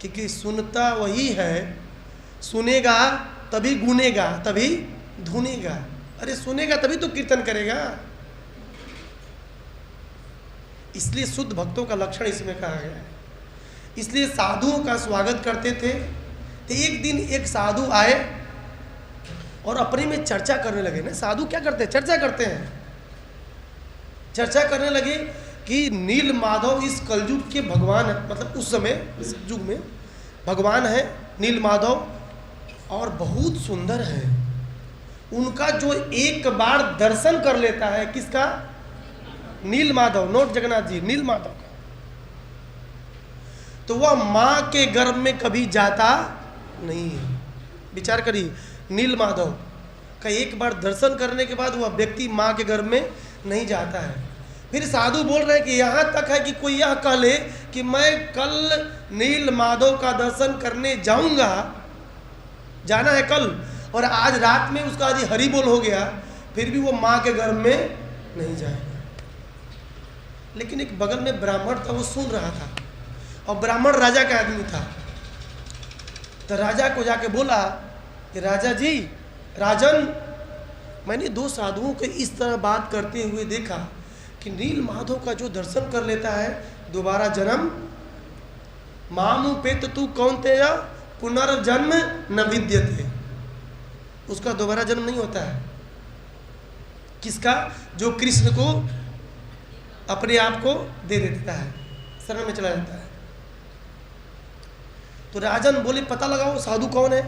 क्योंकि सुनता वही है, सुनेगा तभी गुनेगा, तभी धुनेगा। अरे सुनेगा तभी तो कीर्तन करेगा। इसलिए शुद्ध भक्तों का लक्षण इसमें कहा गया है। इसलिए साधुओं का स्वागत करते थे। तो एक दिन एक साधु आए और अपने में चर्चा करने लगे ना। साधु क्या करते हैं? चर्चा करते हैं। चर्चा करने लगे कि नील माधव इस कलयुग के भगवान है, मतलब उस समय इस युग में भगवान है नील माधव, और बहुत सुंदर है। उनका जो एक बार दर्शन कर लेता है, किसका? नील माधव, नोट जगन्नाथ जी, नील माधव का, तो वह मां के गर्भ में कभी जाता नहीं है। विचार करिए, नील माधव का एक बार दर्शन करने के बाद वह व्यक्ति मां के गर्भ में नहीं जाता है। फिर साधु बोल रहे हैं कि यहाँ तक है कि कोई यह कह ले कि मैं कल नील माधव का दर्शन करने जाऊंगा, जाना है कल, और आज रात में उसका यदि हरि बोल हो गया, फिर भी वो माँ के गर्भ में नहीं जाएगा। लेकिन एक बगल में ब्राह्मण था, वो सुन रहा था, और ब्राह्मण राजा का आदमी था। तो राजा को जाके बोला कि राजा जी, राजन, मैंने दो साधुओं के इस तरह बात करते हुए देखा कि नील माधव का जो दर्शन कर लेता है दोबारा जन्म, मामू पेत तू कौन तेरा पुनर्जन्म न विद्यते, उसका दोबारा जन्म नहीं होता है। किसका? जो कृष्ण को अपने आप को दे देता है, शरण में चला जाता है। तो राजन बोले पता लगाओ साधु कौन है।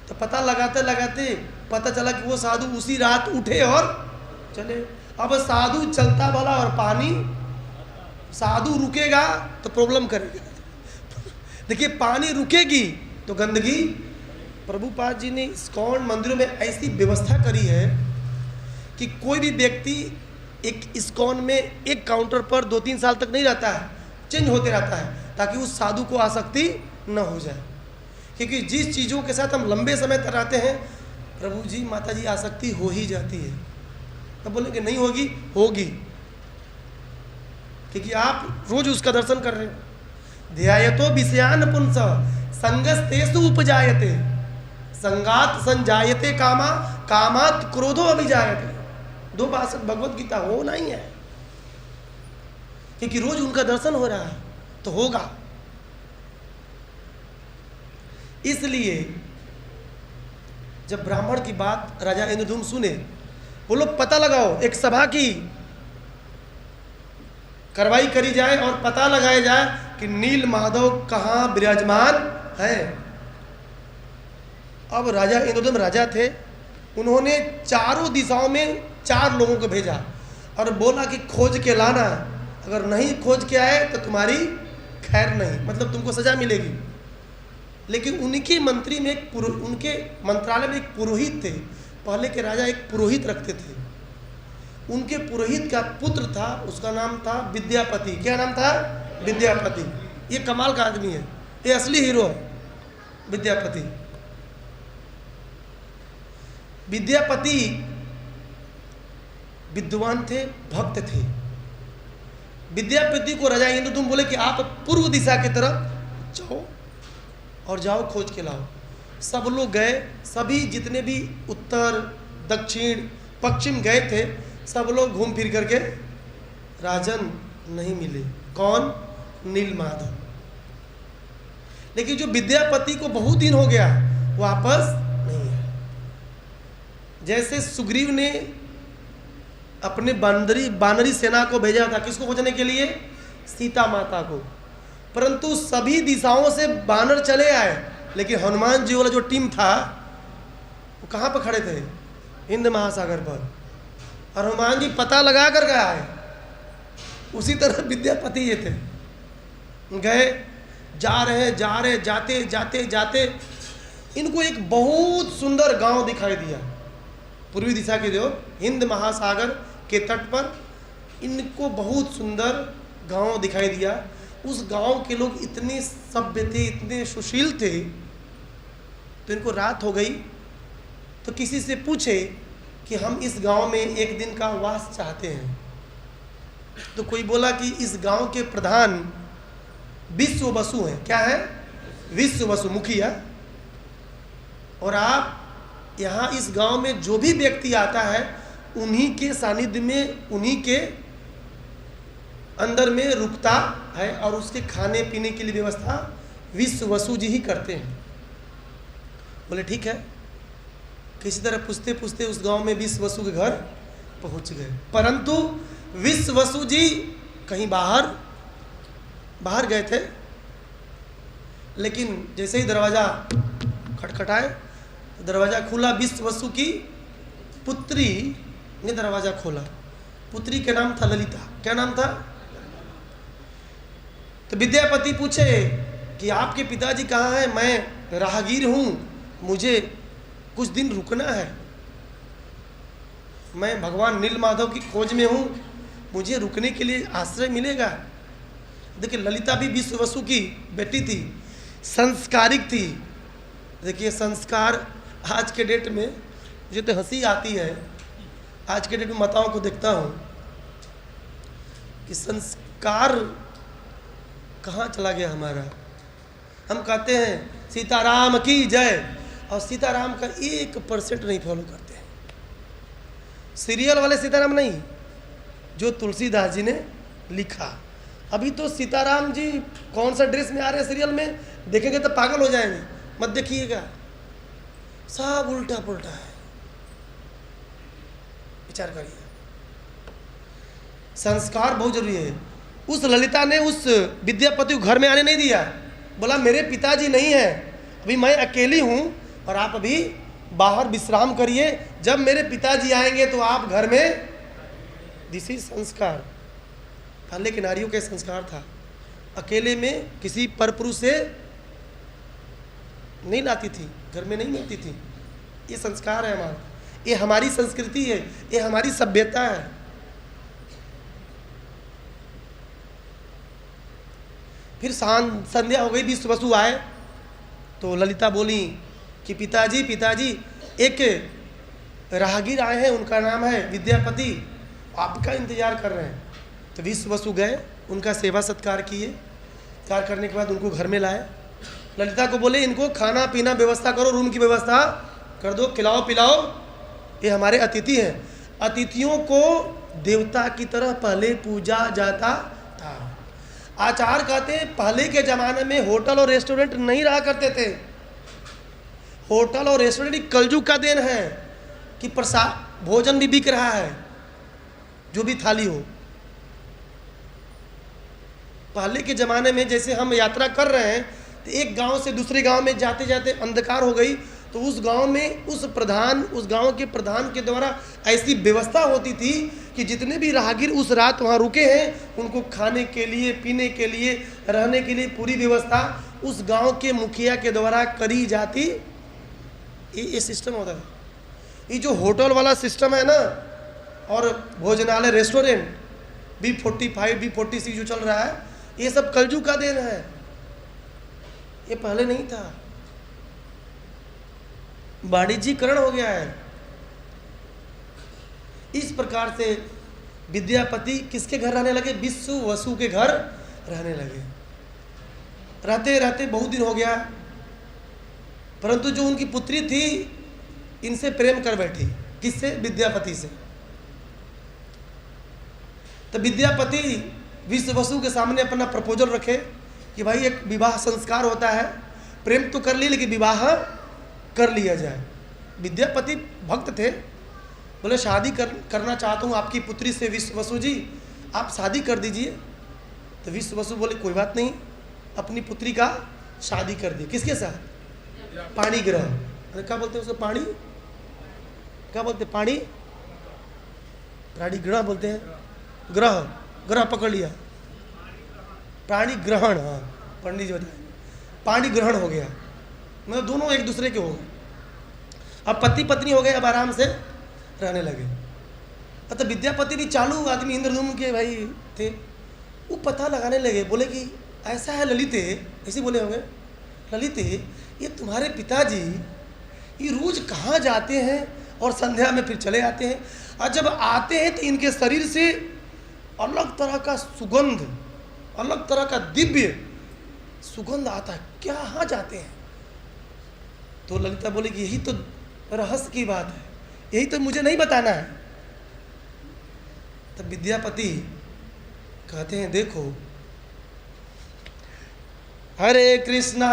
तो पता लगाते लगाते पता चला कि वो साधु उसी रात उठे और चले। अब साधु चलता भला और पानी, साधु रुकेगा तो प्रॉब्लम करेगा। देखिए पानी रुकेगी तो गंदगी। प्रभुपाद जी ने इस्कॉन मंदिरों में ऐसी व्यवस्था करी है कि कोई भी व्यक्ति एक इस्कॉन में एक काउंटर पर 2-3 साल तक नहीं रहता है, चेंज होते रहता है, ताकि उस साधु को आसक्ति न हो जाए। क्योंकि जिस चीज़ों के साथ हम लंबे समय तक रहते हैं, प्रभु जी माता जी आसक्ति हो ही जाती है। तब बोलेंगे नहीं होगी, होगी, क्योंकि आप रोज उसका दर्शन कर रहे हो। ध्यायतो विषयान पुंस संगस्तेषु उपजायते, संगात संजायते कामा, कामात क्रोधो अभिजायते। 2 बात भगवत गीता होना ही है, क्योंकि रोज उनका दर्शन हो रहा है तो होगा। इसलिए जब ब्राह्मण की बात राजा इंद्रद्युम्न सुने, बोलो पता लगाओ, एक सभा की कार्रवाई करी जाए और पता लगाया जाए कि नील माधव कहाँ विराजमान है। अब राजा इंद्रद्युम्न राजा थे, उन्होंने चारों दिशाओं में 4 लोगों को भेजा और बोला कि खोज के लाना, अगर नहीं खोज के आए तो तुम्हारी खैर नहीं, मतलब तुमको सजा मिलेगी। लेकिन उनके मंत्री में उनके मंत्रालय में एक पुरोहित थे। पहले के राजा एक पुरोहित रखते थे। उनके पुरोहित का पुत्र था, उसका नाम था विद्यापति। क्या नाम था? विद्यापति। ये कमाल का आदमी है, ये असली हीरो है विद्यापति। विद्यापति विद्वान थे, भक्त थे। विद्यापति को राजा इंद्रद्युम्न बोले कि आप पूर्व दिशा की तरफ जाओ और जाओ खोज के लाओ। सब लोग गए, सभी जितने भी उत्तर दक्षिण पश्चिम गए थे, सब लोग घूम फिर करके राजन नहीं मिले। कौन? नील माधव। लेकिन जो विद्यापति को बहुत दिन हो गया वापस नहीं है। जैसे सुग्रीव ने अपने बानरी सेना को भेजा था, किसको खोजने के लिए? सीता माता को। परंतु सभी दिशाओं से बानर चले आए, लेकिन हनुमान जी वाला जो टीम था वो कहाँ पर खड़े थे? हिंद महासागर पर। और हनुमान जी पता लगा कर गया है। उसी तरह विद्यापति ये थे, गए, जा रहे जाते जाते जाते इनको एक बहुत सुंदर गांव दिखाई दिया। पूर्वी दिशा के जो हिंद महासागर के तट पर इनको बहुत सुंदर गांव दिखाई दिया। उस गांव के लोग इतने सभ्य थे, इतने सुशील थे। तो इनको रात हो गई, तो किसी से पूछे कि हम इस गांव में एक दिन का वास चाहते हैं। तो कोई बोला कि इस गांव के प्रधान विश्व वसु हैं। क्या है? विश्व वसु, मुखिया। और आप यहाँ इस गांव में जो भी व्यक्ति आता है उन्हीं के सानिध्य में, उन्हीं के अंदर में रुकता है और उसके खाने पीने की लिए व्यवस्था विश्व वसु जी ही करते हैं। बोले ठीक है। किसी तरह पूछते पूछते उस गांव में विश्व वसु के घर पहुंच गए। परंतु विश्व वसु जी कहीं बाहर गए थे। लेकिन जैसे ही दरवाजा खटखटाए, दरवाजा खुला, विश्व वसु की पुत्री ने दरवाजा खोला। पुत्री का नाम था ललिता। क्या नाम था? तो विद्यापति पूछे कि आपके पिताजी कहाँ हैं? मैं राहगीर हूँ, मुझे कुछ दिन रुकना है, मैं भगवान नील माधव की खोज में हूँ, मुझे रुकने के लिए आश्रय मिलेगा? देखिए ललिता भी विश्व वसु की बेटी थी, संस्कारिक थी। देखिए संस्कार आज के डेट में मुझे तो हंसी आती है। आज के डेट में माताओं को देखता हूँ कि संस्कार कहाँ चला गया हमारा। हम कहते हैं सीताराम की जय। और सीताराम का 1% नहीं फॉलो करते हैं। सीरियल वाले सीताराम नहीं, जो तुलसीदास जी ने लिखा। अभी तो सीताराम जी कौन सा ड्रेस में आ रहे हैं सीरियल में, देखेंगे तो पागल हो जाएंगे, मत देखिएगा, सब उल्टा पुल्टा है। विचार करिए, संस्कार बहुत जरूरी है। उस ललिता ने उस विद्यापति को घर में आने नहीं दिया, बोला मेरे पिताजी नहीं है, अभी मैं अकेली हूं और आप अभी बाहर विश्राम करिए, जब मेरे पिताजी आएंगे तो आप घर में। दिस इज संस्कार। पहले के नारियों का संस्कार था, अकेले में किसी परपुरुष से नहीं लाती थी, घर में नहीं मिलती थी। ये संस्कार है हमारा, ये हमारी संस्कृति है, ये हमारी सभ्यता है। फिर संध्या हो गई, विश्व वसु आए तो ललिता बोली कि पिताजी पिताजी, एक राहगीर आए हैं, उनका नाम है विद्यापति, आपका इंतजार कर रहे हैं। तो विश्व वसु गए, उनका सेवा सत्कार किए, सत्कार करने के बाद उनको घर में लाए। ललिता को बोले इनको खाना पीना व्यवस्था करो, रूम की व्यवस्था कर दो, खिलाओ पिलाओ, ये हमारे अतिथि हैं। अतिथियों को देवता की तरह पहले पूजा जाता था। आचार्य कहते हैं पहले के ज़माने में होटल और रेस्टोरेंट नहीं रहा करते थे। होटल और रेस्टोरेंट कलयुग का देन है कि प्रसाद भोजन भी बिक रहा है, जो भी थाली हो। पहले के ज़माने में जैसे हम यात्रा कर रहे हैं तो एक गांव से दूसरे गांव में जाते जाते अंधकार हो गई, तो उस गांव में उस गांव के प्रधान के द्वारा ऐसी व्यवस्था होती थी कि जितने भी राहगीर उस रात वहाँ रुके हैं उनको खाने के लिए, पीने के लिए, रहने के लिए पूरी व्यवस्था उस गांव के मुखिया के द्वारा करी जाती। ये सिस्टम होता है। ये जो होटल वाला सिस्टम है ना, और भोजनालय रेस्टोरेंट B45 B46 जो चल रहा है, ये सब कलयुग का देन है, ये पहले नहीं था। वाणिज्यीकरण हो गया है। इस प्रकार से विद्यापति किसके घर रहने लगे? विश्व वसु के घर रहने लगे। रहते रहते बहुत दिन हो गया, परंतु जो उनकी पुत्री थी इनसे प्रेम कर बैठी। किससे? विद्यापति से। तो विद्यापति विश्व वसु के सामने अपना प्रपोजल रखे कि भाई एक विवाह संस्कार होता है, प्रेम तो कर लिए लेकिन विवाह कर लिया जाए। विद्यापति भक्त थे, बोले शादी करना चाहता हूँ आपकी पुत्री से विश्व वसु जी, आप शादी कर दीजिए। तो विश्व वसु बोले कोई बात नहीं, अपनी पुत्री का शादी कर दी। किसके साथ? पाणी ग्रह। अरे क्या बोलते हैं उसको? पाणी क्या बोलते हैं? पाणी प्राणी ग्रह बोलते हैं। ग्रह ग्रह पकड़ लिया, प्राणी ग्रहण। हाँ, पंडित जी बताए पाणी ग्रहण हो गया, मतलब दोनों एक दूसरे के हो गए। अब पति पत्नी हो गए, अब आराम से रहने लगे। तो विद्यापति भी चालू आदमी, इंद्रधूम के भाई थे, वो पता लगाने लगे। बोले कि ऐसा है ललिते, ऐसे बोले होंगे, ललिते ये तुम्हारे पिताजी ये रोज कहाँ जाते हैं और संध्या में फिर चले आते हैं, और जब आते हैं तो इनके शरीर से अलग तरह का सुगंध, अलग तरह का दिव्य सुगंध आता है, कहाँ जाते हैं? तो ललिता बोले कि यही तो रहस्य की बात है, यही तो मुझे नहीं बताना है। तब विद्यापति कहते हैं देखो, हरे कृष्णा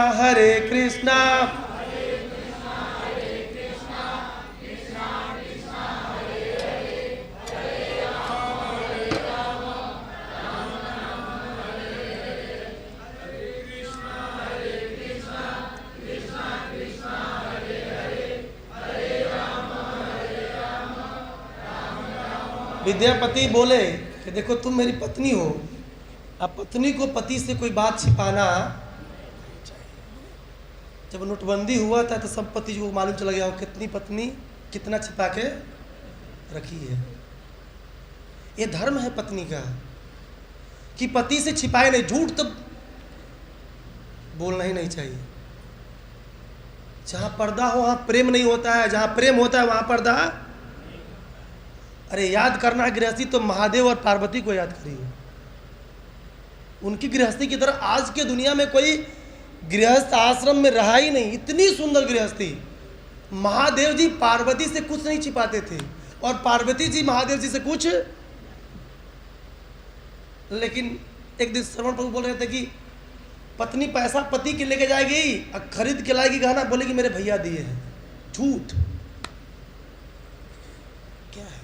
विद्यापति बोले कि देखो तुम मेरी पत्नी हो, अब पत्नी को पति से कोई बात छिपाना चाहिए। जब नोटबंदी हुआ था तो सब पति को मालूम चला गया कितनी पत्नी कितना छिपा के रखी है। ये धर्म है पत्नी का कि पति से छिपाए नहीं, झूठ तो बोलना ही नहीं चाहिए। जहां पर्दा हो वहां प्रेम नहीं होता है, जहां प्रेम होता है वहां पर्दा। अरे याद करना गृहस्थी तो महादेव और पार्वती को याद करिए, उनकी गृहस्थी की तरह आज के दुनिया में कोई गृहस्थ आश्रम में रहा ही नहीं, इतनी सुंदर गृहस्थी। महादेव जी पार्वती से कुछ नहीं छिपाते थे और पार्वती जी महादेव जी से कुछ। लेकिन एक दिन श्रवण प्रभु बोल रहे थे कि पत्नी पैसा पति के लेके जाएगी और खरीद के लाएगी गहना, बोलेगी मेरे भैया दिए हैं। झूठ क्या है?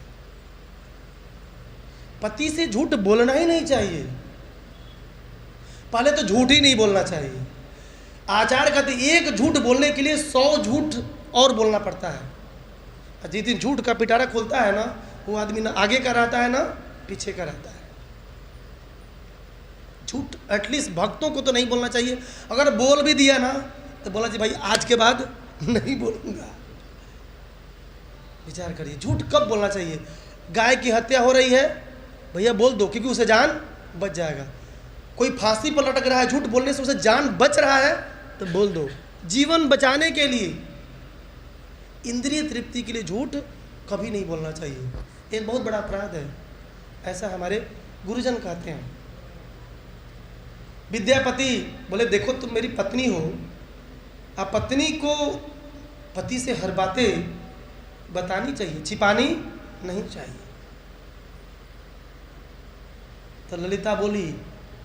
पति से झूठ बोलना ही नहीं चाहिए। पहले तो झूठ ही नहीं बोलना चाहिए। आचार्य कहते एक झूठ बोलने के लिए 100 झूठ और बोलना पड़ता है। जिस दिन झूठ का पिटारा खुलता है ना, वो आदमी ना आगे का रहता है ना पीछे का रहता है। झूठ एटलीस्ट भक्तों को तो नहीं बोलना चाहिए। अगर बोल भी दिया ना तो बोला जी भाई आज के बाद नहीं बोलूंगा। विचार करिए झूठ कब बोलना चाहिए। गाय की हत्या हो रही है, भैया बोल दो क्योंकि उसे जान बच जाएगा। कोई फांसी पर लटक रहा है, झूठ बोलने से उसे जान बच रहा है तो बोल दो। जीवन बचाने के लिए, इंद्रिय तृप्ति के लिए झूठ कभी नहीं बोलना चाहिए। ये बहुत बड़ा अपराध है, ऐसा हमारे गुरुजन कहते हैं। विद्यापति बोले देखो तुम मेरी पत्नी हो, अब पत्नी को पति से हर बातें बतानी चाहिए, छिपानी नहीं चाहिए। तो ललिता बोली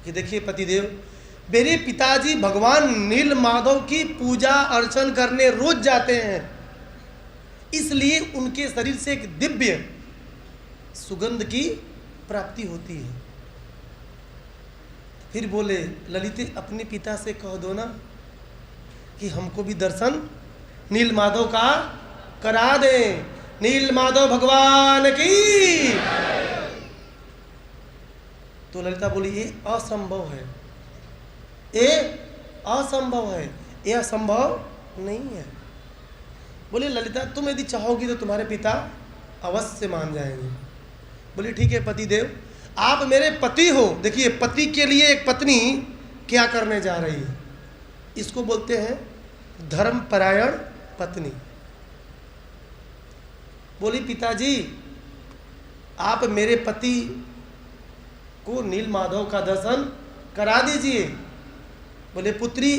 कि देखिए पतिदेव, मेरे पिताजी भगवान नील माधव की पूजा अर्चन करने रोज जाते हैं, इसलिए उनके शरीर से एक दिव्य सुगंध की प्राप्ति होती है। फिर बोले ललित अपने पिता से कह दो ना कि हमको भी दर्शन नील माधव का करा दें। नील माधव भगवान की। तो ललिता बोली ये असंभव है, ये असंभव है, ये असंभव नहीं है। बोले ललिता तुम यदि चाहोगी तो तुम्हारे पिता अवश्य मान जाएंगे। बोली ठीक है पतिदेव, आप मेरे पति हो। देखिए पति के लिए एक पत्नी क्या करने जा रही है, इसको बोलते हैं धर्मपरायण पत्नी। बोली पिताजी आप मेरे पति को नील माधव का दर्शन करा दीजिए। बोले पुत्री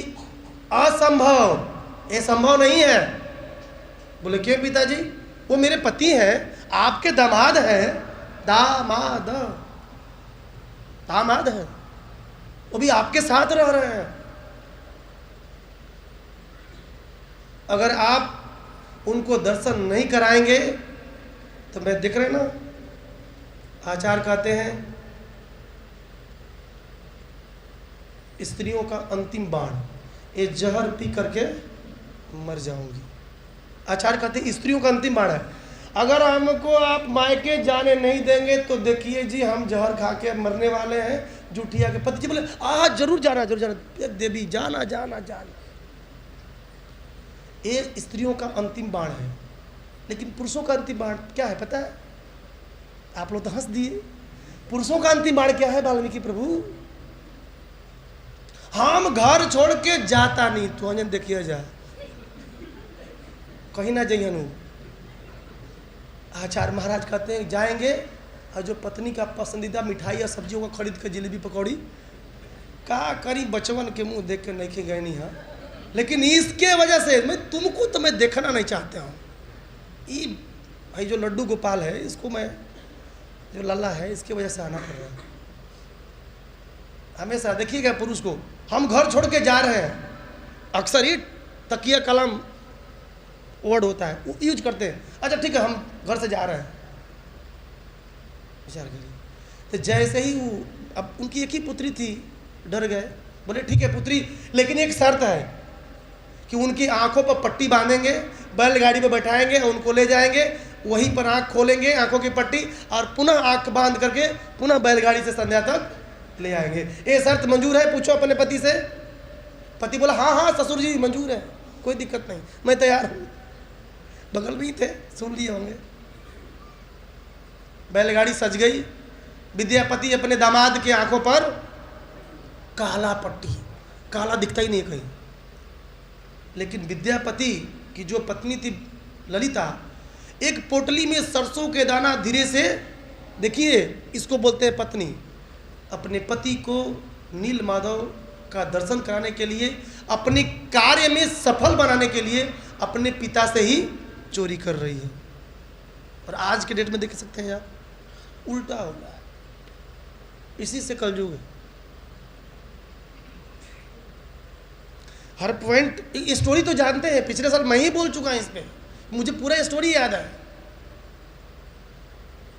असंभव, ये संभव नहीं है। बोले क्यों पिताजी? वो मेरे पति हैं, आपके दामाद हैं। दामाद दामाद हैं, वो भी आपके साथ रह रहे हैं। अगर आप उनको दर्शन नहीं कराएंगे तो मैं दिख रहे ना, आचार्य कहते हैं स्त्रियों का अंतिम बाण, ये जहर पी करके मर जाऊंगी। आचार्य कहते हैं स्त्रियों का अंतिम बाण है। अगर हमको आप मायके जाने नहीं देंगे तो देखिए जी हम जहर खा के मरने वाले हैं। जुटिया के पति जी बोले जरूर जाना जरूर जाना, देवी जाना जाना जाना। ये स्त्रियों का अंतिम बाण है। लेकिन पुरुषों का अंतिम बाण क्या है पता है? आप लोग तो हंस दिए। पुरुषों का अंतिम बाण क्या है वाल्मीकि प्रभु? हम घर छोड़ के जाता नहीं तो अंजन देखिए जा कहीं ना जइहनु। आचार्य महाराज कहते हैं जाएंगे और जो पत्नी का पसंदीदा मिठाई या सब्जियों को खरीद के जलेबी पकौड़ी का करी बचवन के मुंह देख के नहीं गए नहीं। हाँ लेकिन इसके वजह से मैं तुमको तो मैं देखना नहीं चाहता हूँ। ये भाई जो लड्डू गोपाल है इसको मैं, जो लल्ला है इसकी वजह से आना पड़ रहा है हमेशा। देखिएगा पुरुष को हम घर छोड़ के जा रहे हैं, अक्सर ये तकिया कलम वर्ड होता है वो यूज करते हैं। अच्छा ठीक है हम घर से जा रहे हैं, विचार करिए। तो जैसे ही वो, अब उनकी एक ही पुत्री थी, डर गए। बोले ठीक है पुत्री, लेकिन एक शर्त है कि उनकी आंखों पर पट्टी बांधेंगे, बैलगाड़ी पे बैठाएंगे, उनको ले जाएंगे, वहीं पर आंख खोलेंगे, आंखों की पट्टी, और पुनः आंख बांध करके पुनः बैलगाड़ी से संध्या तक ले आएंगे। ये शर्त मंजूर है? पूछो अपने पति से। पति बोला हाँ हाँ ससुर जी मंजूर है, कोई दिक्कत नहीं, मैं तैयार हूँ। बगल में ही थे, सुन लिए होंगे। बैलगाड़ी सज गई। विद्यापति अपने दामाद के आंखों पर काला पट्टी, काला दिखता ही नहीं कहीं। लेकिन विद्यापति की जो पत्नी थी ललिता, एक पोटली में सरसों के दाना धीरे से, देखिए इसको बोलते हैं पत्नी, अपने पति को नील माधव का दर्शन कराने के लिए, अपने कार्य में सफल बनाने के लिए अपने पिता से ही चोरी कर रही है। और आज के डेट में देख सकते हैं आप, उल्टा हो रहा है। इसी से कलयुग है। हर पॉइंट, स्टोरी तो जानते हैं, पिछले साल मैं ही बोल चुका हूं इस पे, मुझे पूरा स्टोरी याद है,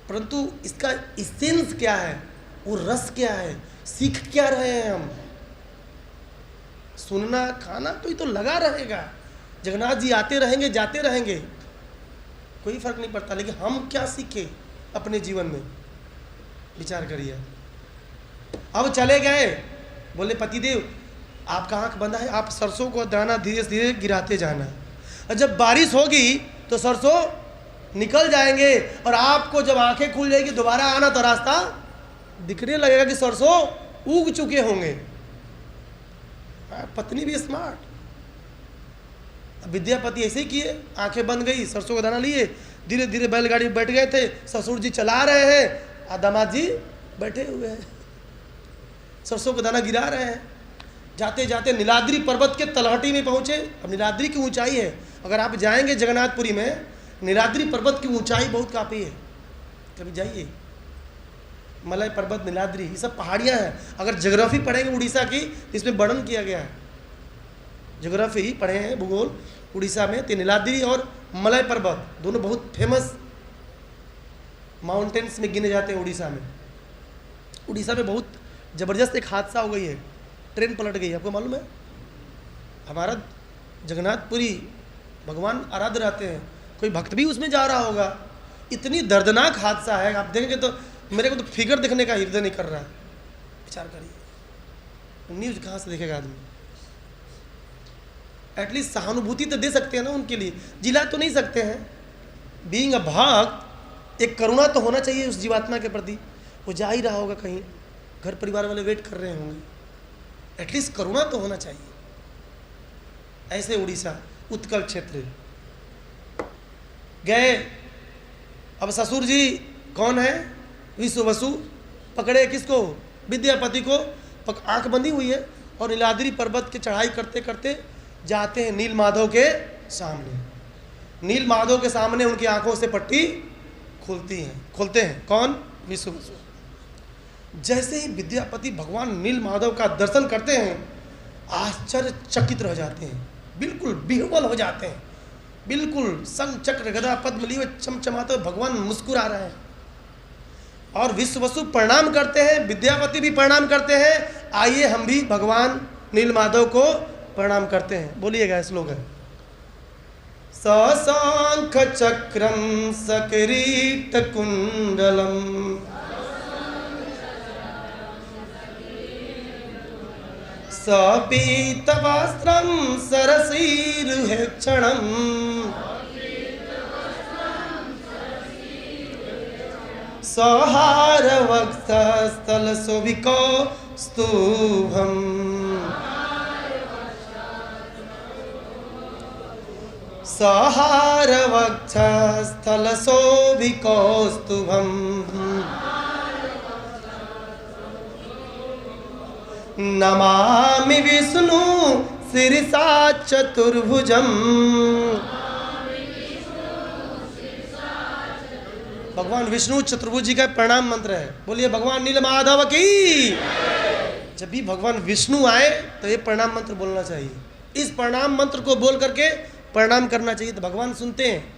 परंतु इसका इसेंस क्या है, वो रस क्या है, सीख क्या रहे हैं हम। सुनना खाना तो ये तो लगा रहेगा, जगन्नाथ जी आते रहेंगे जाते रहेंगे, कोई फर्क नहीं पड़ता, लेकिन हम क्या सीखे अपने जीवन में, विचार करिए। अब चले गए, बोले पतिदेव आपका आंख बंधा है, आप सरसों को दाना धीरे धीरे गिराते जाना, और जब बारिश होगी तो सरसों निकल जाएंगे, और आपको जब आंखें खुल जाएगी दोबारा आना तो रास्ता दिखने लगेगा कि सरसों उग चुके होंगे। पत्नी भी स्मार्ट, विद्यापति ऐसे ही किए, आंखें बंद गई, सरसों का दाना लिए, धीरे धीरे बैलगाड़ी में बैठ गए थे, ससुर जी चला रहे हैं और दामाद जी बैठे हुए हैं, सरसों का दाना गिरा रहे हैं। जाते जाते नीलाद्री पर्वत के तलहटी में पहुंचे। अब नीलाद्री की ऊंचाई है, अगर आप जाएंगे जगन्नाथपुरी में, नीलाद्री पर्वत की ऊंचाई बहुत काफ़ी है, कभी जाइए। मलय पर्वत, नीलाद्री, ये सब पहाड़ियाँ हैं। अगर ज्योग्राफी पढ़ेंगे उड़ीसा की तो इसमें वर्णन किया गया है, ज्योग्राफी पढ़े हैं, भूगोल उड़ीसा में, तो नीलाद्री और मलय पर्वत दोनों बहुत फेमस माउंटेन्स में गिने जाते हैं उड़ीसा में। उड़ीसा में बहुत ज़बरदस्त एक हादसा हो गई है, ट्रेन पलट गई, आपको मालूम है। हमारा जगन्नाथपुरी भगवान आराध्य रहते हैं, कोई भक्त भी उसमें जा रहा होगा, इतनी दर्दनाक हादसा है, आप देखेंगे तो मेरे को तो फिगर देखने का हृदय नहीं कर रहा है। विचार करिए, न्यूज कहाँ से देखेगा आदमी। एटलीस्ट सहानुभूति तो दे सकते हैं ना उनके लिए, जिला तो नहीं सकते हैं। बीइंग अ भक्त, एक करुणा तो होना चाहिए उस जीवात्मा के प्रति। वो जा ही रहा होगा कहीं, घर परिवार वाले वेट कर रहे होंगे, एटलीस्ट करुणा तो होना चाहिए। ऐसे उड़ीसा उत्कल क्षेत्र गए। अब ससुर जी कौन है, विश्व वसु, पकड़े किसको, विद्यापति को, आंख बंधी हुई है, और नीलाद्री पर्वत की चढ़ाई करते करते जाते हैं नील माधव के सामने। नील माधव के सामने उनकी आंखों से पट्टी खोलते हैं कौन, विश्व वसु। जैसे ही विद्यापति भगवान नील माधव का दर्शन करते हैं, आश्चर्यचकित रह जाते हैं, बिल्कुल विह्वल हो जाते हैं, बिल्कुल शंख चक्र गदा पद्म लिए चमचमाते हुए भगवान मुस्कुरा रहे हैं। और विश्व वसु प्रणाम करते हैं, विद्यापति भी प्रणाम करते हैं। आइए हम भी भगवान नील माधव को प्रणाम करते हैं। बोलिएगा स्लोगन, शशांक चक्रम सकिरीट कुंडलम सपीतवस्त्रं सरसीरुहेक्षणम् सहारवक्षस्थलशोभिकौस्तुभम् सहारवक्षस्थलशोभिकौस्तुभम् नमामि विष्णु शिरसा चतुर्भुजम्। भगवान विष्णु चतुर्भुज जी का प्रणाम मंत्र है। बोलिए भगवान नील माधव की। जब भी भगवान विष्णु आए तो ये प्रणाम मंत्र बोलना चाहिए। इस प्रणाम मंत्र को बोल करके प्रणाम करना चाहिए तो भगवान सुनते हैं।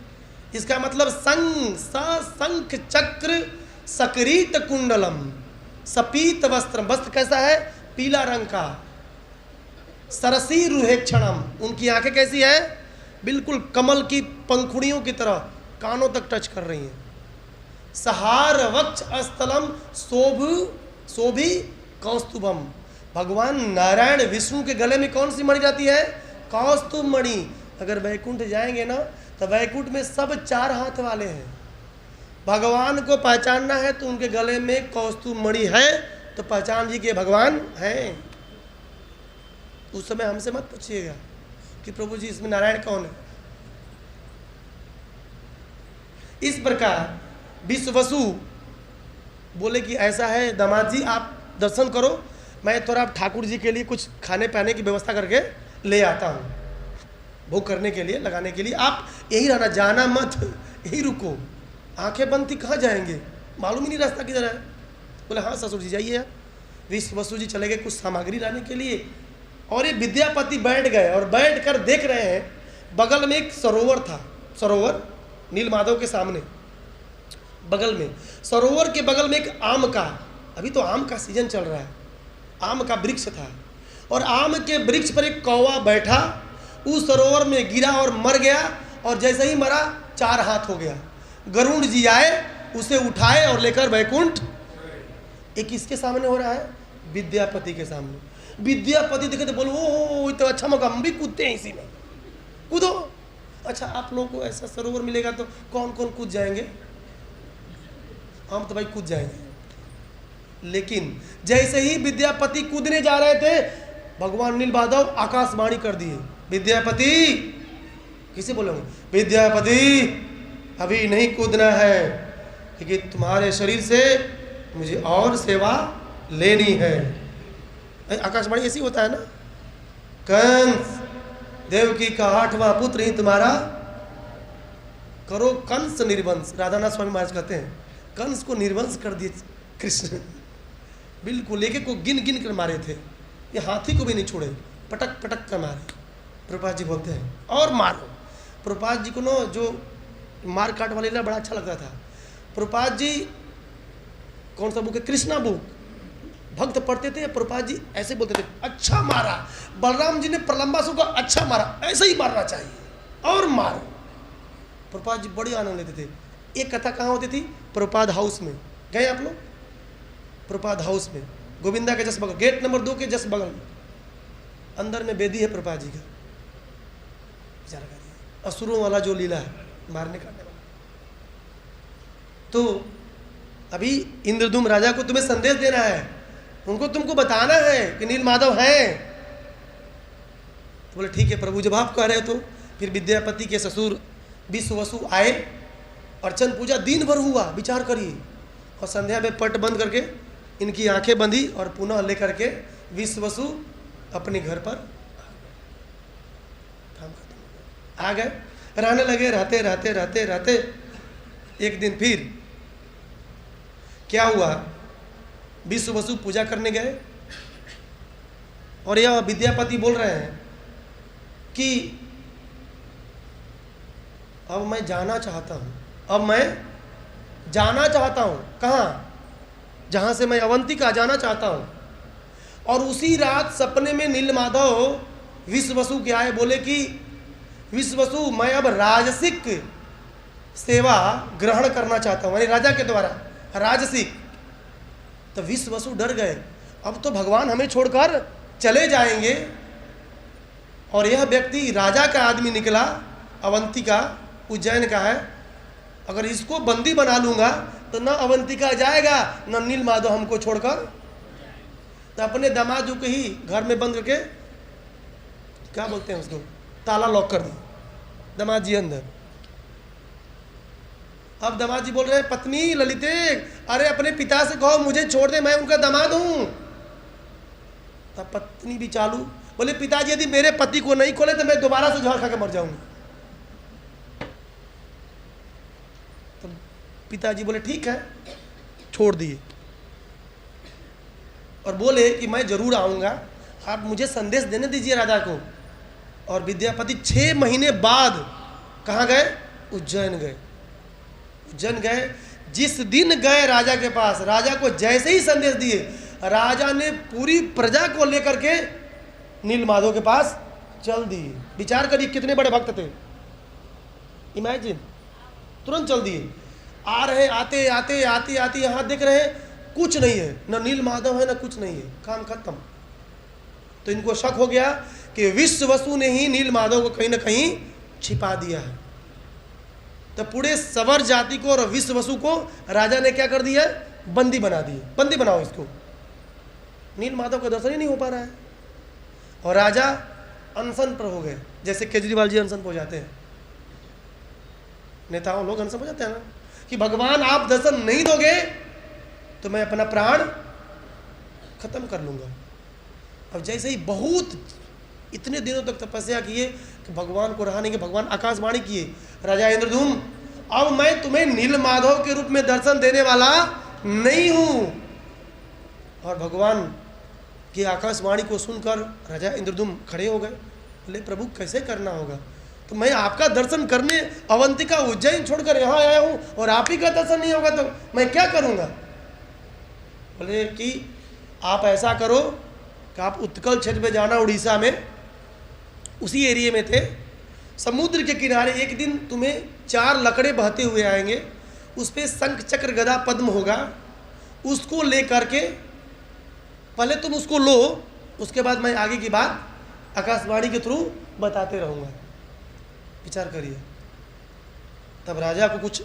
इसका मतलब शंख चक्र सकिरीट कुंडलम, सपीत वस्त्र, वस्त्र कैसा है, पीला रंग का, सरसी रुहेक्षणम, उनकी आंखें कैसी है, बिल्कुल कमल की पंखुड़ियों की तरह कानों तक टच कर रही हैं। सहार वक्ष स्थलम शोभी कौस्तुभम, भगवान नारायण विष्णु के गले में कौन सी मणि जाती है, कौस्तुभ मणि। अगर वैकुंठ जाएंगे ना तो वैकुंठ में सब 4 हाथ वाले हैं। भगवान को पहचानना है तो उनके गले में कौस्तुभ मणि है तो पहचान जी के भगवान हैं। उस समय हमसे मत पूछिएगा कि प्रभु जी इसमें नारायण कौन है। इस प्रकार विश्व वसु बोले कि ऐसा है दामाद जी, आप दर्शन करो, मैं थोड़ा ठाकुर जी के लिए कुछ खाने पाने की व्यवस्था करके ले आता हूँ, भोग करने के लिए, लगाने के लिए। आप यही रहना, जाना मत, यही रुको। आंखें बंद थी, कहाँ जाएंगे, मालूम ही नहीं रास्ता किधर है। बोले हाँ ससुर जी जाइए आप। विश्ववसु जी चले गए कुछ सामग्री लाने के लिए, और ये विद्यापति बैठ गए और बैठ कर देख रहे हैं, बगल में एक सरोवर था, सरोवर नीलमाधव के सामने, बगल में सरोवर के बगल में एक आम का, अभी तो आम का सीजन चल रहा है, आम का वृक्ष था, और आम के वृक्ष पर एक कौवा बैठा, उस सरोवर में गिरा और मर गया, और जैसे ही मरा 4 हाथ हो गया। गरुड़ जी आए, उसे उठाए और लेकर वैकुंठ। एक किसके सामने हो रहा है? विद्यापति के सामने। विद्यापति देखे तो बोलो ओ तो अच्छा मौका, हम भी कूदते हैं इसी में, कूदो। अच्छा आप लोगों को ऐसा सरोवर मिलेगा तो कौन कौन कूद जाएंगे? हम तो भाई कूद जाएंगे। लेकिन जैसे ही विद्यापति कूदने जा रहे थे, भगवान नीलमाधव आकाशवाणी कर दिए, विद्यापति, किसे बोलोगे? विद्यापति अभी नहीं कूदना है, क्योंकि तुम्हारे शरीर से मुझे और सेवा लेनी है। आकाशवाणी ऐसी होता है ना, कंस देवकी का 8वां पुत्र ही तुम्हारा, करो कंस निर्वंश। राधानाथ स्वामी महाराज कहते हैं कंस को निर्वंश कर दिए कृष्ण, बिल्कुल लेके को गिन गिन कर मारे थे, ये हाथी को भी नहीं छोड़े, पटक पटक कर मारे। प्रभुपाद जी बोलते हैं और मारो। प्रभुपाद जी को ना जो मार काट वाले बड़ा अच्छा लगता था। प्रभुपाद जी कौन सा बुक है? कृष्णा बुक, भक्त पढ़ते थे, प्रभुपाद जी ऐसे बोलते थे, अच्छा मारा। बलराम जी ने प्रलंबासुर को अच्छा मारा, ऐसे ही मारना चाहिए और मारो। प्रभुपाद जी बड़ी आनंद लेते थे। एक कथा कहाँ होती थी? प्रभुपाद हाउस में। गए आप लोग? प्रभुपाद हाउस में, गोविंदा के जस्ट बगल, गेट नंबर 2 के जस्ट बगल में, अंदर में वेदी है प्रभुपाद जी का। विचार करिए, असुरों वाला जो लीला है, मारने काटने वाला। तो अभी इंद्रदुम्न राजा को तुम्हें संदेश देना है, उनको तुमको बताना है कि नीलमाधव हैं। तो बोले ठीक है प्रभु, जब आप कह रहे हो तो। फिर विद्यापति के ससुर विश्ववसु आए, अर्चन पूजा दिन भर हुआ, विचार करिए, और संध्या में पट बंद करके इनकी आंखें बंधी और पुनः लेकर के विश्ववसु अपने घर पर काम खत्म आ गए। रहने लगे, रहते रहते रहते रहते एक दिन फिर क्या हुआ, विश्ववसु पूजा करने गए, और यह विद्यापति बोल रहे हैं कि अब मैं जाना चाहता हूँ, अब मैं जाना चाहता हूँ। कहाँ? जहाँ से मैं अवंतिका जाना चाहता हूँ। और उसी रात सपने में नीलमाधव विश्ववसु के आए, बोले कि विश्ववसु मैं अब राजसिक सेवा ग्रहण करना चाहता हूँ, यानी राजा के द्वारा राजसिक। तो विश्ववसु डर गए, अब तो भगवान हमें छोड़कर चले जाएंगे, और यह व्यक्ति राजा का आदमी निकला, अवंतिका उज्जैन का है, अगर इसको बंदी बना लूंगा तो न अवंतिका जाएगा न नीलमाधव हमको छोड़कर। तो अपने दामाद को ही घर में बंद करके, क्या बोलते हैं उसको, ताला लॉक कर दिया, दामाद जी अंदर। अब दामाद जी बोल रहे हैं, पत्नी ललिते, अरे अपने पिता से कहो मुझे छोड़ दे, मैं उनका दामाद हूं। तब पत्नी भी चालू, बोले पिताजी यदि मेरे पति को नहीं खोले तो मैं दोबारा से जहर खा के मर जाऊंगी। तो पिताजी बोले ठीक है, छोड़ दिए, और बोले कि मैं जरूर आऊंगा, आप मुझे संदेश देने दीजिए राजा को। और विद्यापति 6 महीने बाद कहाँ गए? उज्जैन गए। उज्जैन गए, जिस दिन गए राजा के पास, राजा को जैसे ही संदेश दिए, राजा ने पूरी प्रजा को लेकर के नीलमाधव के पास चल दिए। विचार करिए कितने बड़े भक्त थे, इमेजिन, तुरंत चल दिए। आ रहे, आते आते आते आते यहाँ देख रहे कुछ नहीं है, न नीलमाधव है न कुछ नहीं है, काम खत्म। तो इनको शक हो गया कि विश्ववसु ने ही नीलमाधव को कहीं ना कहीं छिपा दिया है। तो पूरे सवर जाति को और विश्ववसु को राजा ने क्या कर दिया? बंदी बना दिए, बंदी बनाओ इसको। नीलमाधव का दर्शन ही नहीं हो पा रहा है, और राजा अनशन पर हो गए, जैसे केजरीवाल जी अनशन पर हो जाते हैं, नेताओं लोग अनशन पर जाते हैं ना, कि भगवान आप दर्शन नहीं दोगे तो मैं अपना प्राण खत्म कर लूंगा। अब जैसे ही बहुत इतने दिनों तक तपस्या किए कि भगवान को रहा नहीं, कि भगवान आकाशवाणी किए, राजा इंद्रदुम्न अब मैं तुम्हें नीलमाधव के रूप में दर्शन देने वाला नहीं हूँ। और भगवान की आकाशवाणी को सुनकर राजा इंद्रदुम्न खड़े हो गए। बोले प्रभु कैसे करना होगा, तो मैं आपका दर्शन करने अवंतिका उज्जैन छोड़कर यहाँ आया हूँ और आप ही का दर्शन नहीं होगा तो मैं क्या करूँगा। बोले कि आप ऐसा करो कि आप उत्कल क्षेत्र में जाना, उड़ीसा में उसी एरिया में थे, समुद्र के किनारे एक दिन तुम्हें 4 लकड़े बहते हुए आएंगे, उस पर शंख चक्र गदा पद्म होगा, उसको ले करके पहले तुम उसको लो, उसके बाद मैं आगे की बात आकाशवाणी के थ्रू बताते रहूँगा। विचार करिए। तब राजा को कुछ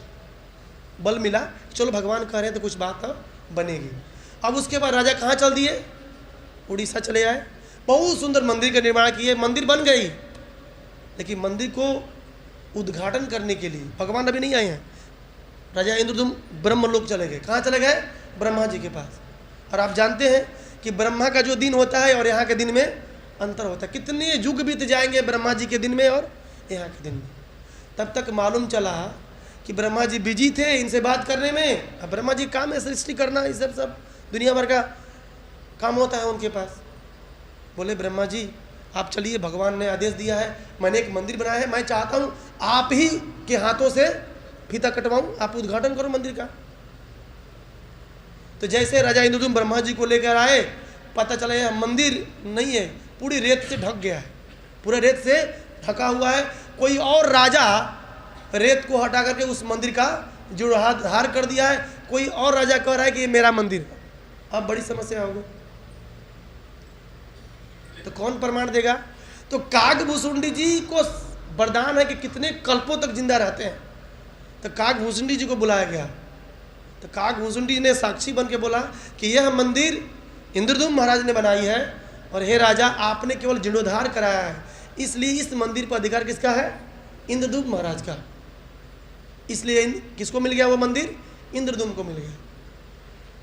बल मिला, चलो भगवान कह रहे हैं तो कुछ बात बनेगी। अब उसके बाद राजा कहाँ चल दिए, उड़ीसा चले आए, बहुत सुंदर मंदिर का निर्माण किए, मंदिर बन गई, लेकिन मंदिर को उद्घाटन करने के लिए भगवान अभी नहीं आए हैं। राजा इंद्रदुम्न ब्रह्मलोक चले गए। कहाँ चले गए, ब्रह्मा जी के पास। और आप जानते हैं कि ब्रह्मा का जो दिन होता है और यहाँ के दिन में अंतर होता है, कितने युग बीत जाएंगे ब्रह्मा जी के दिन में और यहाँ के दिन में। तब तक मालूम चला कि ब्रह्मा जी बिजी थे इनसे बात करने में, अब ब्रह्मा जी काम है सृष्टि करना, ये सब दुनिया भर का काम होता है उनके पास। बोले ब्रह्मा जी आप चलिए, भगवान ने आदेश दिया है, मैंने एक मंदिर बनाया है, मैं चाहता हूँ आप ही के हाथों से फीता कटवाऊँ, आप उद्घाटन करो मंदिर का। तो जैसे राजा इंद्रदुम्न ब्रह्मा जी को लेकर आए, पता चला यह मंदिर नहीं है, पूरी रेत से ढक गया है, पूरा रेत से ढका हुआ है। कोई और राजा रेत को हटा करके उस मंदिर का जीर्णोद्धार कर दिया है, कोई और राजा कह रहा है कि ये मेरा मंदिर। अब बड़ी समस्या होगी, तो कौन प्रमाण देगा। तो काकभूषुंडी जी को वरदान है कि कितने कल्पों तक जिंदा रहते हैं, तो काकभूषुंडी जी को बुलाया गया। तो काकभूषुंडी ने साक्षी बन के बोला कि यह मंदिर इंद्रदुम्न महाराज ने बनाई है, और हे राजा आपने केवल जीर्णोद्धार कराया है, इसलिए इस मंदिर पर अधिकार किसका है, इंद्रदुम्न महाराज का। इसलिए किसको मिल गया वो मंदिर, इंद्रदुम्न को मिल गया।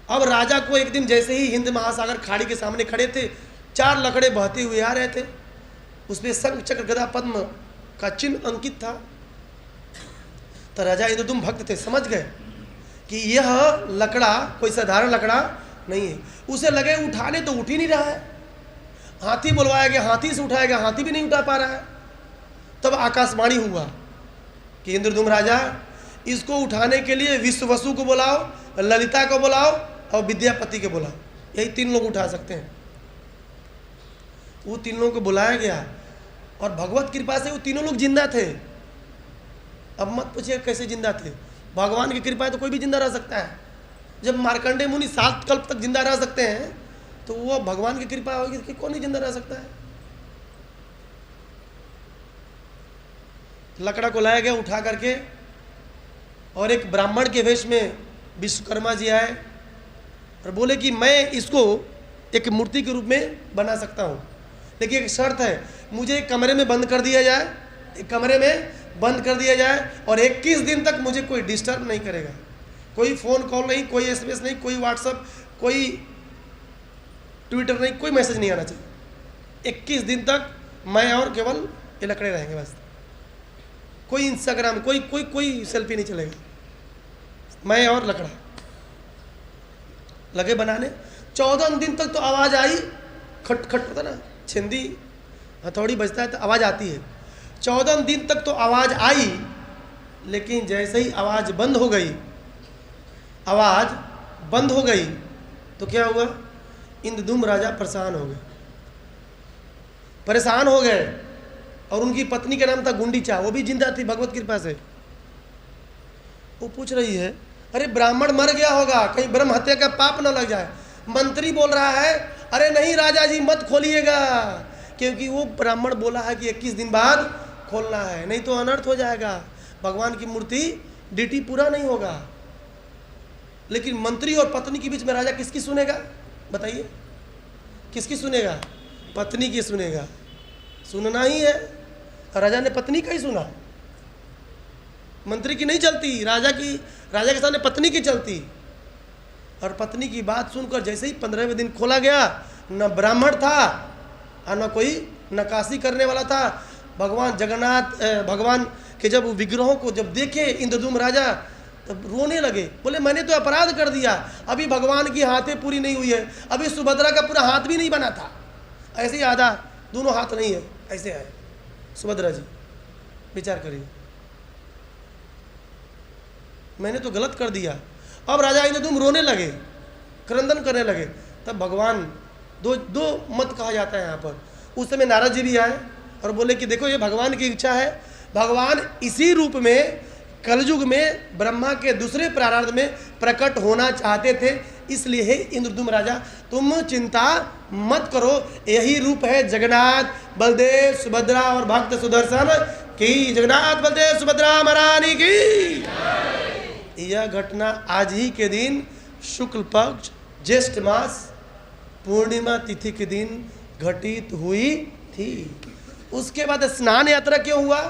अब राजा को एक दिन जैसे ही हिंद महासागर खाड़ी के सामने खड़े थे, 4 लकड़े बहते हुए आ रहे थे, उसमें शंख चक्र गदा पद्म का चिन्ह अंकित था। तो राजा इंद्रदुम्न भक्त थे, समझ गए कि यह लकड़ा कोई साधारण लकड़ा नहीं है। उसे लगे उठाने, तो उठ ही नहीं रहा है। हाथी बुलवाया गया, हाथी से उठाएगा, हाथी भी नहीं उठा पा रहा है। तब आकाशवाणी हुआ कि इंद्रदुम्न राजा इसको उठाने के लिए विश्ववसु को बुलाओ, ललिता को बुलाओ और विद्यापति को बुलाओ, यही 3 लोग उठा सकते हैं। वो 3 लोगों को बुलाया गया और भगवत कृपा से वो तीनों लोग जिंदा थे। अब मत पूछिए कैसे जिंदा थे, भगवान की कृपा है तो कोई भी जिंदा रह सकता है। जब मार्कंडेय मुनि 7 कल्प तक जिंदा रह सकते हैं, तो वो भगवान की कृपा होगी कि कौन नहीं जिंदा रह सकता है। लकड़ा को लाया गया उठा करके, और एक ब्राह्मण के वेश में विश्वकर्मा जी आए और बोले कि मैं इसको एक मूर्ति के रूप में बना सकता हूँ, लेकिन एक शर्त है, मुझे एक कमरे में बंद कर दिया जाए, एक कमरे में बंद कर दिया जाए, और 21 दिन तक मुझे कोई डिस्टर्ब नहीं करेगा, कोई फ़ोन कॉल नहीं, कोई SMS नहीं, कोई व्हाट्सअप, कोई ट्विटर नहीं, कोई मैसेज नहीं आना चाहिए। 21 दिन तक मैं और केवल ये लकड़े रहेंगे बस, कोई इंस्टाग्राम, कोई सेल्फी नहीं चलेगा, मैं और लकड़ा। लगे बनाने, 14 दिन तक तो आवाज़ आई, खट खट होता ना, छिंदी हथौड़ी बजता है तो आवाज़ आती है। 14 दिन तक तो आवाज़ आई, लेकिन जैसे ही आवाज़ बंद हो गई, आवाज़ बंद हो गई, तो क्या हुआ, इंद्रदुम्न राजा परेशान हो गए, परेशान हो गए। और उनकी पत्नी का नाम था गुंडीचा, वो भी जिंदा थी भगवत कृपा से। वो पूछ रही है, अरे ब्राह्मण मर गया होगा, कहीं ब्रह्म हत्या का पाप न लग जाए। मंत्री बोल रहा है, अरे नहीं राजा जी मत खोलिएगा, क्योंकि वो ब्राह्मण बोला है कि 21 दिन बाद खोलना है, नहीं तो अनर्थ हो जाएगा, भगवान की मूर्ति ड्यूटी पूरा नहीं होगा। लेकिन मंत्री और पत्नी के बीच में राजा किसकी सुनेगा, बताइए किसकी सुनेगा, पत्नी की सुनेगा, सुनना ही है। राजा ने पत्नी का ही सुना, मंत्री की नहीं चलती, राजा के सामने पत्नी की चलती। और पत्नी की बात सुनकर जैसे ही 15वें दिन खोला गया, न ब्राह्मण था और न कोई नक्काशी करने वाला था। भगवान जगन्नाथ भगवान के जब विग्रहों को जब देखे इंद्रद्युम्न राजा तब रोने लगे, बोले मैंने तो अपराध कर दिया, अभी भगवान की हाथें पूरी नहीं हुई है, अभी सुभद्रा का पूरा हाथ भी नहीं बना था, ऐसे ही आधा दोनों हाथ नहीं है, ऐसे है सुभद्रा जी। विचार करिए, मैंने तो गलत कर दिया। अब राजा इंद्रद्युम्न रोने लगे, क्रंदन करने लगे। तब भगवान दो मत कहा जाता है यहाँ पर। उस समय नारद जी भी आए और बोले कि देखो ये भगवान की इच्छा है, भगवान इसी रूप में कलयुग में ब्रह्मा के दूसरे प्रारब्ध में प्रकट होना चाहते थे, इसलिए हे इंद्रद्युम्न राजा तुम चिंता मत करो, यही रूप है जगन्नाथ बलदेव सुभद्रा और भक्त सुदर्शन की। जगन्नाथ बलदेव सुभद्रा महारानी की। यह घटना आज ही के दिन शुक्ल पक्ष ज्येष्ठ मास पूर्णिमा तिथि के दिन घटित हुई थी। उसके बाद स्नान यात्रा क्यों हुआ?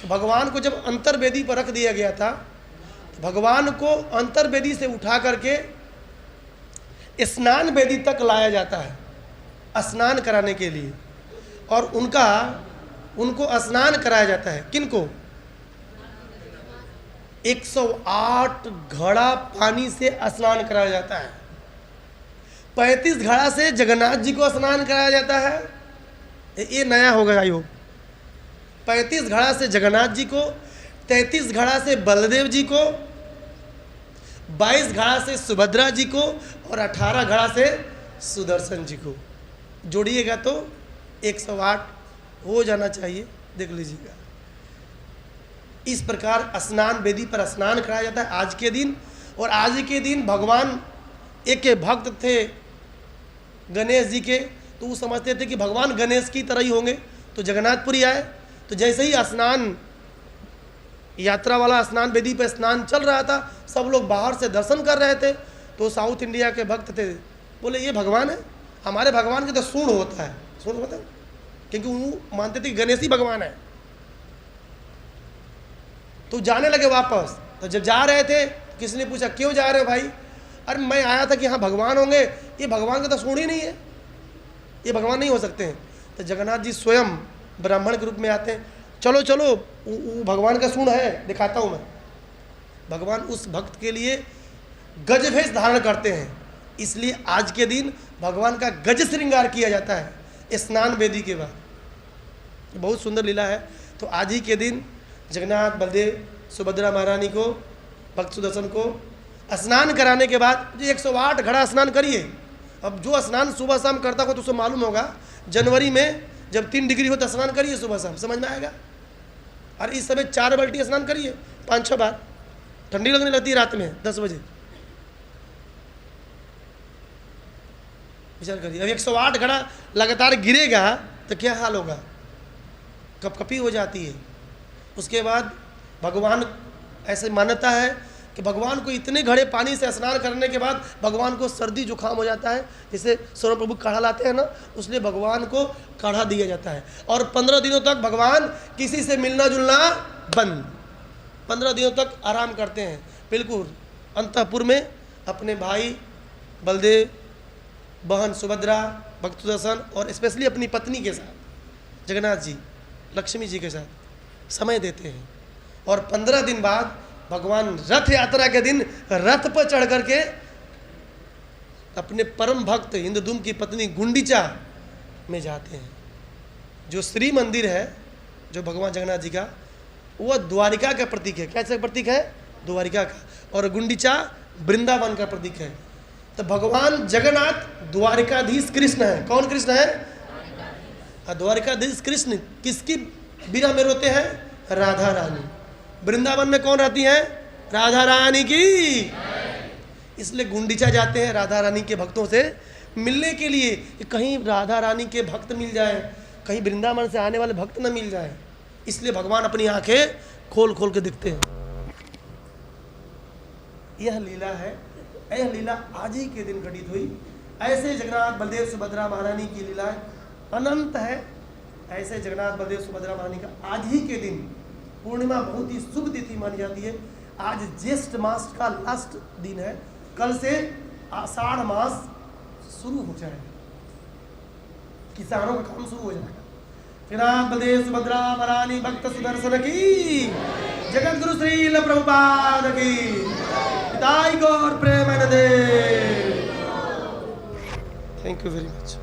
भगवान को जब अंतर्वेदी पर रख दिया गया था, तो भगवान को अंतर्वेदी से उठा करके स्नान वेदी तक लाया जाता है स्नान कराने के लिए, और उनको स्नान कराया जाता है। किनको? 108 घड़ा पानी से स्नान कराया जाता है। 35 घड़ा से जगन्नाथ जी को स्नान कराया जाता है। ये नया हो गया योग। 35 घड़ा से जगन्नाथ जी को, 33 घड़ा से बलदेव जी को, 22 घड़ा से सुभद्रा जी को और 18 घड़ा से सुदर्शन जी को जोड़िएगा तो 108 हो जाना चाहिए। देख लीजिएगा, इस प्रकार स्नान वेदी पर स्नान कराया जाता है आज के दिन। और आज के दिन भगवान एक भक्त थे गणेश जी के, तो वो समझते थे कि भगवान गणेश की तरह ही होंगे, तो जगन्नाथपुरी आए। तो जैसे ही स्नान यात्रा वाला स्नान वेदी पर स्नान चल रहा था, सब लोग बाहर से दर्शन कर रहे थे। तो साउथ इंडिया के भक्त थे, बोले ये भगवान है, हमारे भगवान के तो सूंड होता है। सूंड होता है क्योंकि वो मानते थे कि गणेश ही भगवान है। तो जाने लगे वापस। तो जब जा रहे थे, किसी ने पूछा क्यों जा रहे हो भाई? अरे मैं आया था कि हाँ भगवान होंगे, ये भगवान का तो सूंड ही नहीं है, ये भगवान नहीं हो सकते हैं। तो जगन्नाथ जी स्वयं ब्राह्मण के रूप में आते हैं, चलो चलो वो भगवान का सूंड है, दिखाता हूँ मैं। भगवान उस भक्त के लिए गज भेष धारण करते हैं, इसलिए आज के दिन भगवान का गज श्रृंगार किया जाता है स्नान वेदी के बाद। बहुत सुंदर लीला है। तो आज ही के दिन जगन्नाथ बलदेव सुभद्रा महारानी को, भक्त सुदर्शन को स्नान कराने के बाद 108 घड़ा स्नान करिए। अब जो स्नान सुबह शाम करता हो तो उसे मालूम होगा, जनवरी में जब 3 डिग्री हो तो स्नान करिए सुबह शाम, समझ में आएगा। और इस समय 4 बाल्टी स्नान करिए 5-6 बार, ठंडी लगने लगती है रात में 10 बजे। विचार करिए, अब 108 घड़ा लगातार गिरेगा तो क्या हाल होगा, कपकपी हो जाती है। उसके बाद भगवान, ऐसे मान्यता है कि भगवान को इतने घड़े पानी से स्नान करने के बाद भगवान को सर्दी जुकाम हो जाता है। जैसे स्वर्ण प्रभु काढ़ा लाते हैं ना, उसलिए भगवान को काढ़ा दिया जाता है। और 15 दिनों तक भगवान किसी से मिलना जुलना बंद, 15 दिनों तक आराम करते हैं बिल्कुल अंतःपुर में अपने भाई बलदेव, बहन सुभद्रा, भक्त सुदर्शन और स्पेशली अपनी पत्नी के साथ जगन्नाथ जी, लक्ष्मी जी के साथ समय देते हैं। और 15 दिन बाद भगवान रथ यात्रा के दिन रथ पर चढ़ करके अपने परम भक्त इंद्रद्युम्न की पत्नी गुंडीचा में जाते हैं। जो श्री मंदिर है जो भगवान जगन्नाथ जी का, वह द्वारिका का प्रतीक है। कैसे प्रतीक है? द्वारिका का। और गुंडीचा वृंदावन का प्रतीक है। तो भगवान जगन्नाथ द्वारिकाधीश कृष्ण है। कौन कृष्ण है? द्वारिकाधीश कृष्ण किसकी बिरह में रोते हैं? राधा रानी। वृंदावन में कौन रहती हैं? राधा रानी की। इसलिए गुंडीचा जाते हैं राधा रानी के भक्तों से मिलने के लिए, कि कहीं राधा रानी के भक्त मिल जाए, कहीं वृंदावन से आने वाले भक्त न मिल जाए। इसलिए भगवान अपनी आंखें खोल खोल के दिखते हैं। यह लीला है, यह लीला आज ही के दिन घटित हुई। ऐसे जगन्नाथ बलदेव सुभद्रा महारानी की लीलाएं अनंत है। ऐसे जगन्नाथ बलदेव सुभद्रा महारानी का आज ही के दिन पूर्णिमा बहुत ही शुभ तिथि मानी जाती है। आज ज्येष्ठ मास का लास्ट दिन है, कल से आषाढ़ मास शुरू हो जाएगा। किसानों का काम शुरू हो जाएगा। फिर आप बलदेव सुभद्रा महारानी भक्त सुदर्शन की, जगत गुरु श्रील प्रभुपाद की, पिताई गौर प्रेमानंदे। Thank you very much.